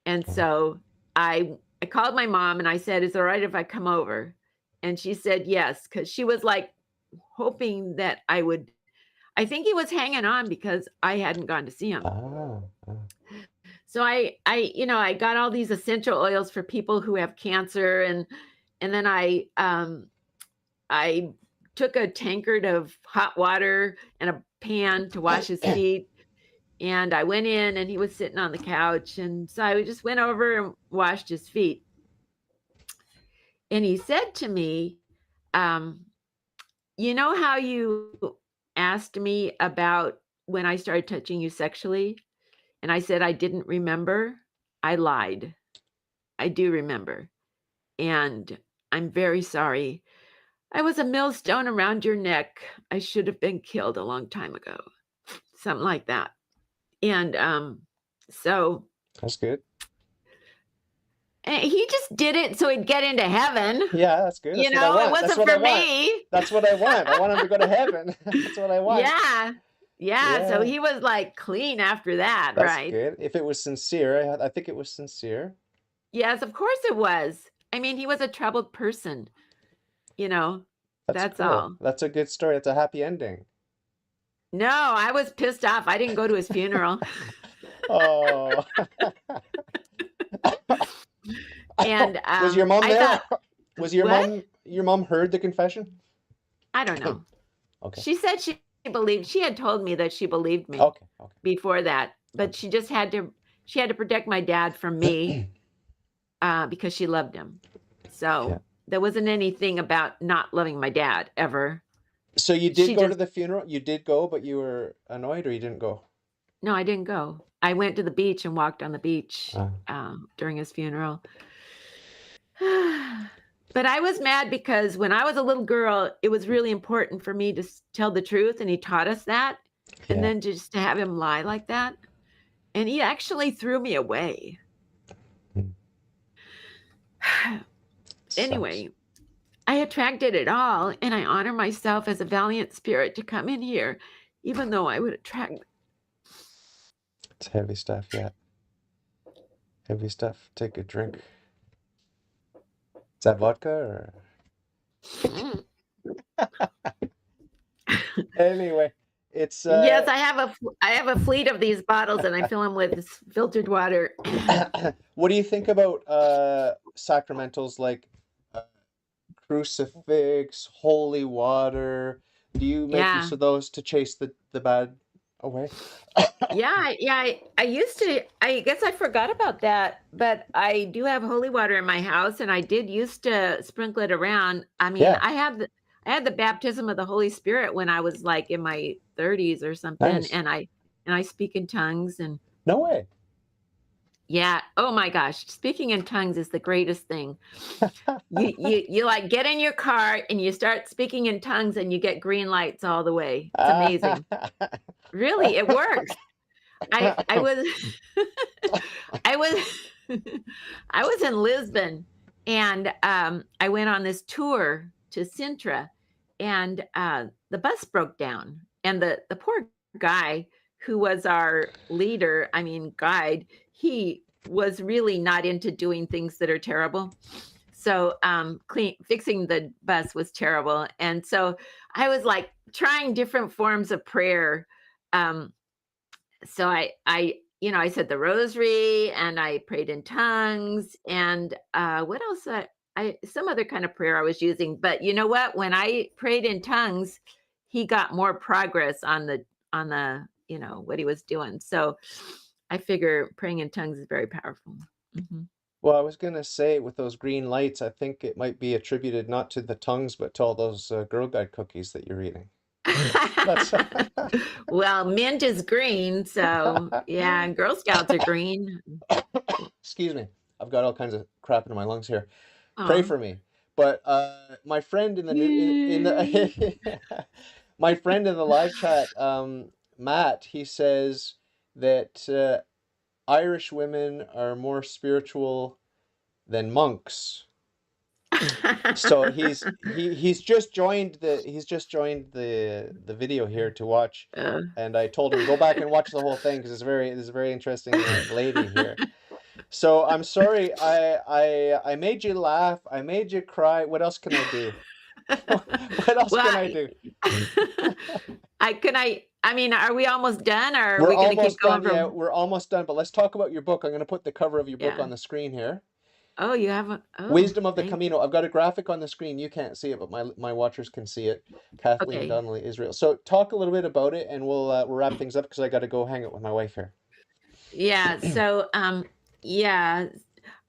And so I called my mom and I said, is it all right if I come over? And she said yes, because she was like hoping that I think he was hanging on because I hadn't gone to see him. So I got all these essential oils for people who have cancer, and then I took a tankard of hot water and a pan to wash his feet. And I went in and he was sitting on the couch. And so I just went over and washed his feet. And he said to me, you know how you asked me about when I started touching you sexually? And I said I didn't remember. I lied. I do remember. And I'm very sorry. I was a millstone around your neck. I should have been killed a long time ago. Something like that. And so that's good. And he just did it so he'd get into heaven. Yeah, that's good. That's it wasn't for me. That's what I want. I want him to go to heaven. That's what I want. Yeah. So he was like clean after that, that's right? Good. If it was sincere, I think it was sincere. Yes, of course it was. I mean, he was a troubled person. That's cool. all. That's a good story. It's a happy ending. No, I was pissed off. I didn't go to his funeral. Oh. And was your mom there? Was your mom heard the confession? I don't know. Okay. She said she had told me that she believed me. Okay. Before that, but she just had to protect my dad from me because she loved him. So there wasn't anything about not loving my dad ever. So you did go to the funeral? You did go, but you were annoyed, or you didn't go? No, I didn't go. I went to the beach and walked on the beach during his funeral. But I was mad because when I was a little girl, it was really important for me to tell the truth, and he taught us that. Yeah. And then just to have him lie like that, and he actually threw me away. Anyway, I attracted it all, and I honor myself as a valiant spirit to come in here, even though I would attract. It's heavy stuff, yeah. Heavy stuff. Take a drink. Is that vodka or? Anyway, it's. Yes, I have a fleet of these bottles, and I fill them with filtered water. What do you think about sacramentals like crucifix, holy water? Do you make use of those to chase the bad away. I used to, I guess I forgot about that, but I do have holy water in my house and I did used to sprinkle it around. I mean, Yeah, I had the baptism of the Holy Spirit when I was like in my 30s or something, nice. and I speak in tongues and No way. yeah, oh my gosh, speaking in tongues is the greatest thing. You like get in your car and you start speaking in tongues and you get green lights all the way. It's amazing. Really, it works. I was I was I was in Lisbon and I went on this tour to Sintra and the bus broke down and the poor guy who was our leader, I mean guide, he was really not into doing things that are terrible. So fixing the bus was terrible. And so I was like trying different forms of prayer. Um, so I said the rosary and I prayed in tongues and what else I some other kind of prayer I was using, but you know what, when I prayed in tongues he got more progress on the what he was doing, so I figure praying in tongues is very powerful. Mhm. Well, I was gonna say with those green lights, I think it might be attributed not to the tongues, but to all those Girl Guide cookies that you're eating. That's Well, mint is green, so yeah, and Girl Scouts are green. excuse me. I've got all kinds of crap in my lungs here. Pray Oh. for me. But my friend in the new in the my friend in the live chat, Matt, he says that Irish women are more spiritual than monks. So he's just joined the video here to watch, Uh. and I told him go back and watch the whole thing because there's a very interesting lady here. So I'm sorry, I made you laugh, I made you cry. What else can I do? What else can Well, I do? I mean, are we almost done or are We're we gonna keep almost going done. Yeah, from we're almost done. But let's talk about your book. I'm going to put the cover of your book yeah. on the screen here. Oh, you haven't Wisdom of the thank Camino. I've got a graphic on the screen. You can't see it, but my watchers can see it. Kathleen okay. Donnelly, Israel. So talk a little bit about it, and we'll wrap things up because I got to go hang out with my wife here. Yeah, so yeah,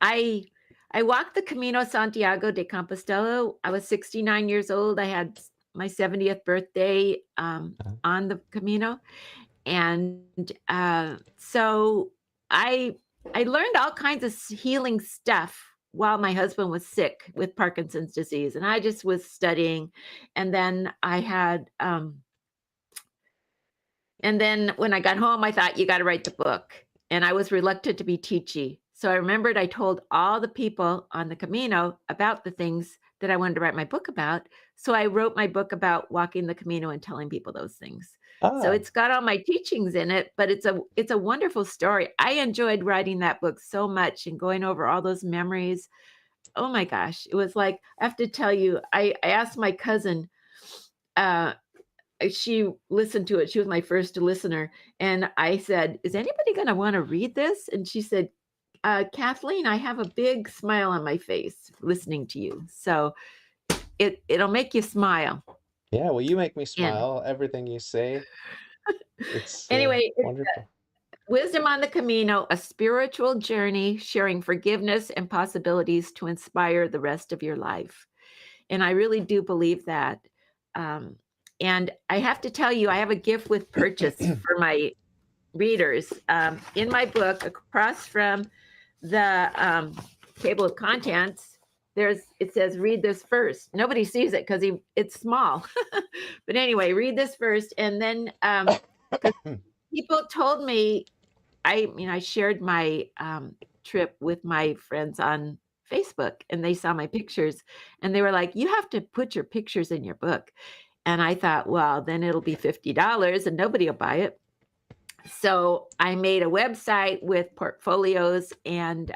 I I walked the Camino Santiago de Compostela. I was 69 years old. I had my 70th birthday Uh-huh. on the Camino. And so I I learned all kinds of healing stuff while my husband was sick with Parkinson's disease, and I just was studying. And then and then when I got home, I thought you got to write the book, and I was reluctant to be teachy. So I remembered I told all the people on the Camino about the things that I wanted to write my book about. So I wrote my book about walking the Camino and telling people those things. So Ah, it's got all my teachings in it, but it's a wonderful story. I enjoyed writing that book so much and going over all those memories. Oh my gosh, it was like I have to tell you, I asked my cousin, uh, she listened to it. She was my first listener, and I said, "Is anybody going to want to read this?" And she said, "Kathleen, I have a big smile on my face listening to you, so it'll make you smile." yeah. Well, you make me And smile. Everything you say, it's anyway, wonderful. Wisdom on the Camino, a spiritual journey sharing forgiveness and possibilities to inspire the rest of your life. And I really do believe that. Um, and I have to tell you, I have a gift with purchase for my readers. In my book, across from the table of contents, it says read this first. Nobody sees it because it's small. But anyway, read this first. And then 'cause people told me I shared my trip with my friends on Facebook and they saw my pictures and they were like, you have to put your pictures in your book. And I thought, well, then it'll be $50 and nobody will buy it. So I made a website with portfolios and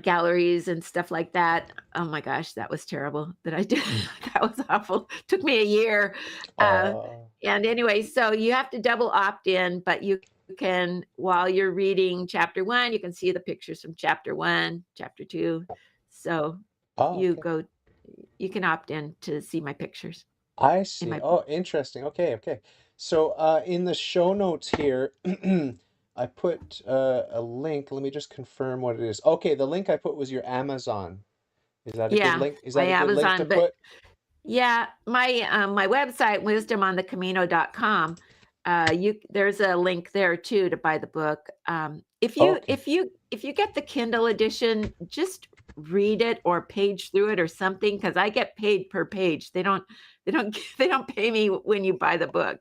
galleries and stuff like that. Oh my gosh, that was terrible that I did. That was awful. Took me a year. Uh, Oh, and anyway, so you have to double opt in, but you can, while you're reading chapter one, you can see the pictures from chapter one, chapter two. So oh, you okay. go, you can opt in to see my pictures I in see. my book. Oh, interesting. Okay, okay. So in the show notes here, I put a link. Let me just confirm what it is. Okay, the link I put was your Amazon. Is that a good Yeah, link? Is my that a good link to Amazon, but put? yeah, my website, wisdomonthecamino.com, there's a link there too to buy the book. Okay. If you get the Kindle edition, just read it or page through it or something, because I get paid per page. They don't pay me when you buy the book.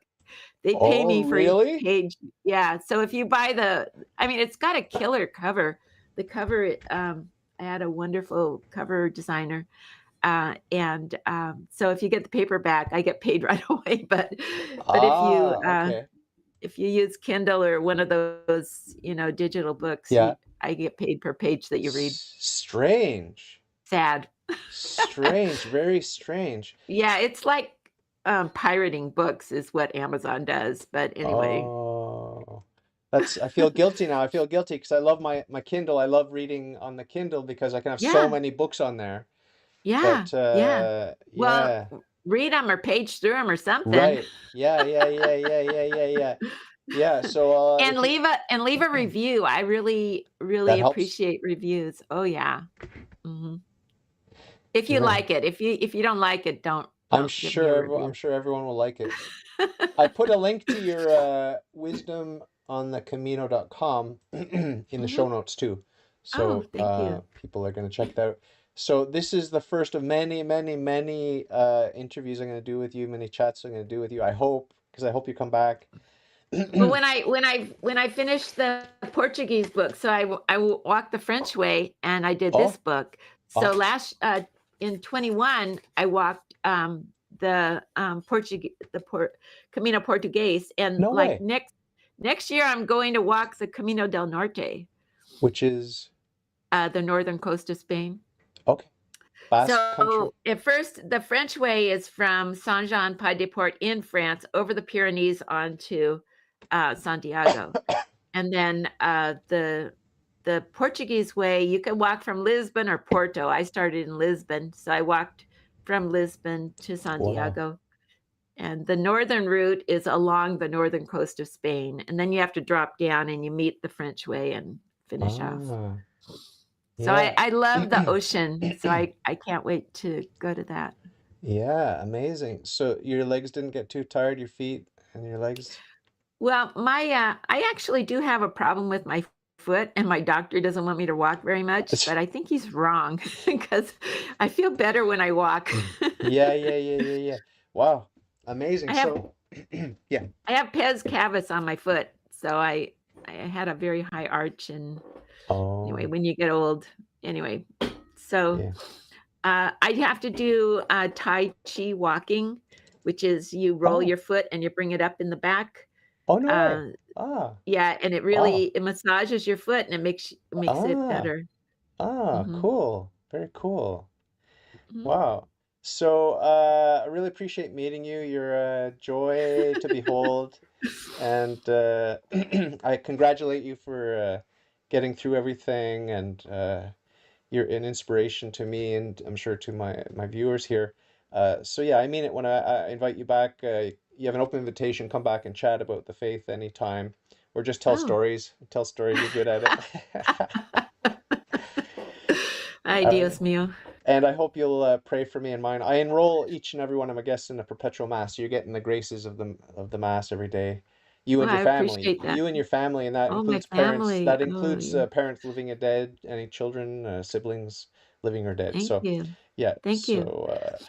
They pay Oh, me for each really? page. Yeah. So if you buy I mean, it's got a killer cover. The cover, I had a wonderful cover designer. So if you get the paperback, I get paid right away. But Ah, okay. if you use Kindle or one of those, digital books, Yeah. I get paid per page that you read. Strange. Sad. Strange. Very strange. Yeah, it's like pirating books is what Amazon does. But anyway, Oh, I feel guilty now. I feel guilty because I love my Kindle. I love reading on the Kindle because I can have so yeah, many books on there. yeah, But yeah. Well, yeah, read them or page through them or something. right. Yeah. Yeah, so And if you leave a review. I really, that really helps. appreciate reviews. Oh yeah. Mhm. If you Right. like it. If you don't like it, I'm don't give me a sure I'm review. sure everyone will like it. I put a link to your wisdom on the camino.com in the show Mhm. notes too. Oh, So thank you. people are going to check it out. So this is the first of many interviews I'm going to do with you, many chats I'm going to do with you. I hope, because I hope you come back. Well, when I finished the Portuguese book, so I walked the French way, and I did this Oh, book. So awesome. in 21, I walked the Camino Português, and No like way. next year I'm going to walk the Camino del Norte, Which is the northern coast of Spain. okay. Basque country. So at first, the French way is from Saint-Jean-Pied-de-Port in France over the Pyrenees onto Santiago. And then the Portuguese way, you can walk from Lisbon or Porto. I started in Lisbon, so I walked from Lisbon to Wow. Santiago. And the northern route is along the northern coast of Spain. And then you have to drop down and you meet the French way and finish off. Ah, So yeah. I love the ocean. So I can't wait to go to that. Yeah, amazing. So your legs didn't get too tired, your feet and your legs? Well, I actually do have a problem with my foot, and my doctor doesn't want me to walk very much, but I think he's wrong because I feel better when I walk. Yeah. Wow, amazing. I have So, yeah. I have pes cavus on my foot, so I had a very high arch, and anyway, Oh, when you get old, anyway, so yeah. I'd have to do Tai Chi walking, which is you roll Oh, your foot and you bring it up in the back. oh, no way. Uh, Ah, Yeah, and oh, it massages your foot and makes it ah, better. Mhm, cool. Very cool. mhm. Wow. So, I really appreciate meeting you. You're a joy to behold. And I congratulate you for getting through everything, and you're an inspiration to me, and I'm sure to my viewers here. So yeah, I mean it when I invite you back. You have an open invitation. Come back and chat about the faith anytime, or just tell Oh. stories. Tell stories. You're good at it. Ay, Uh, Dios mío. and I hope you'll pray for me and mine. I enroll each and every one of my guests in a perpetual mass. So you're getting the graces of the mass every day. You Well, and your I family. appreciate that. You and your family, and that Oh, my includes parents. family. That Oh, includes yeah. parents living or dead, any children, siblings living or dead. Thank So you. yeah. Thank you. So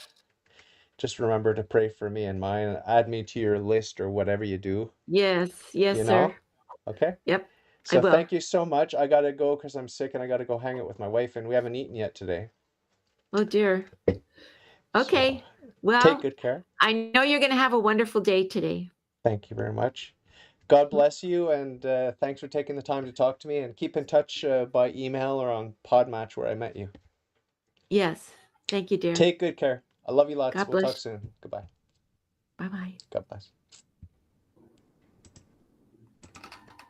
just remember to pray for me and mine. Add me to your list or whatever you do. Yes, yes, You sir. know. Okay. Yep, I So will. thank you so much. I gotta go because I'm sick and I gotta go hang out with my wife, and we haven't eaten yet today. Oh, dear. So Okay. take Well, good care. I know you're gonna have a wonderful day today. Thank you very much. God bless you, and thanks for taking the time to talk to me. And keep in touch by email or on Podmatch where I met you. Yes. Thank you, dear. Take good care. I love you lots. God We'll talk bless. soon. Goodbye. Bye-bye. God bless.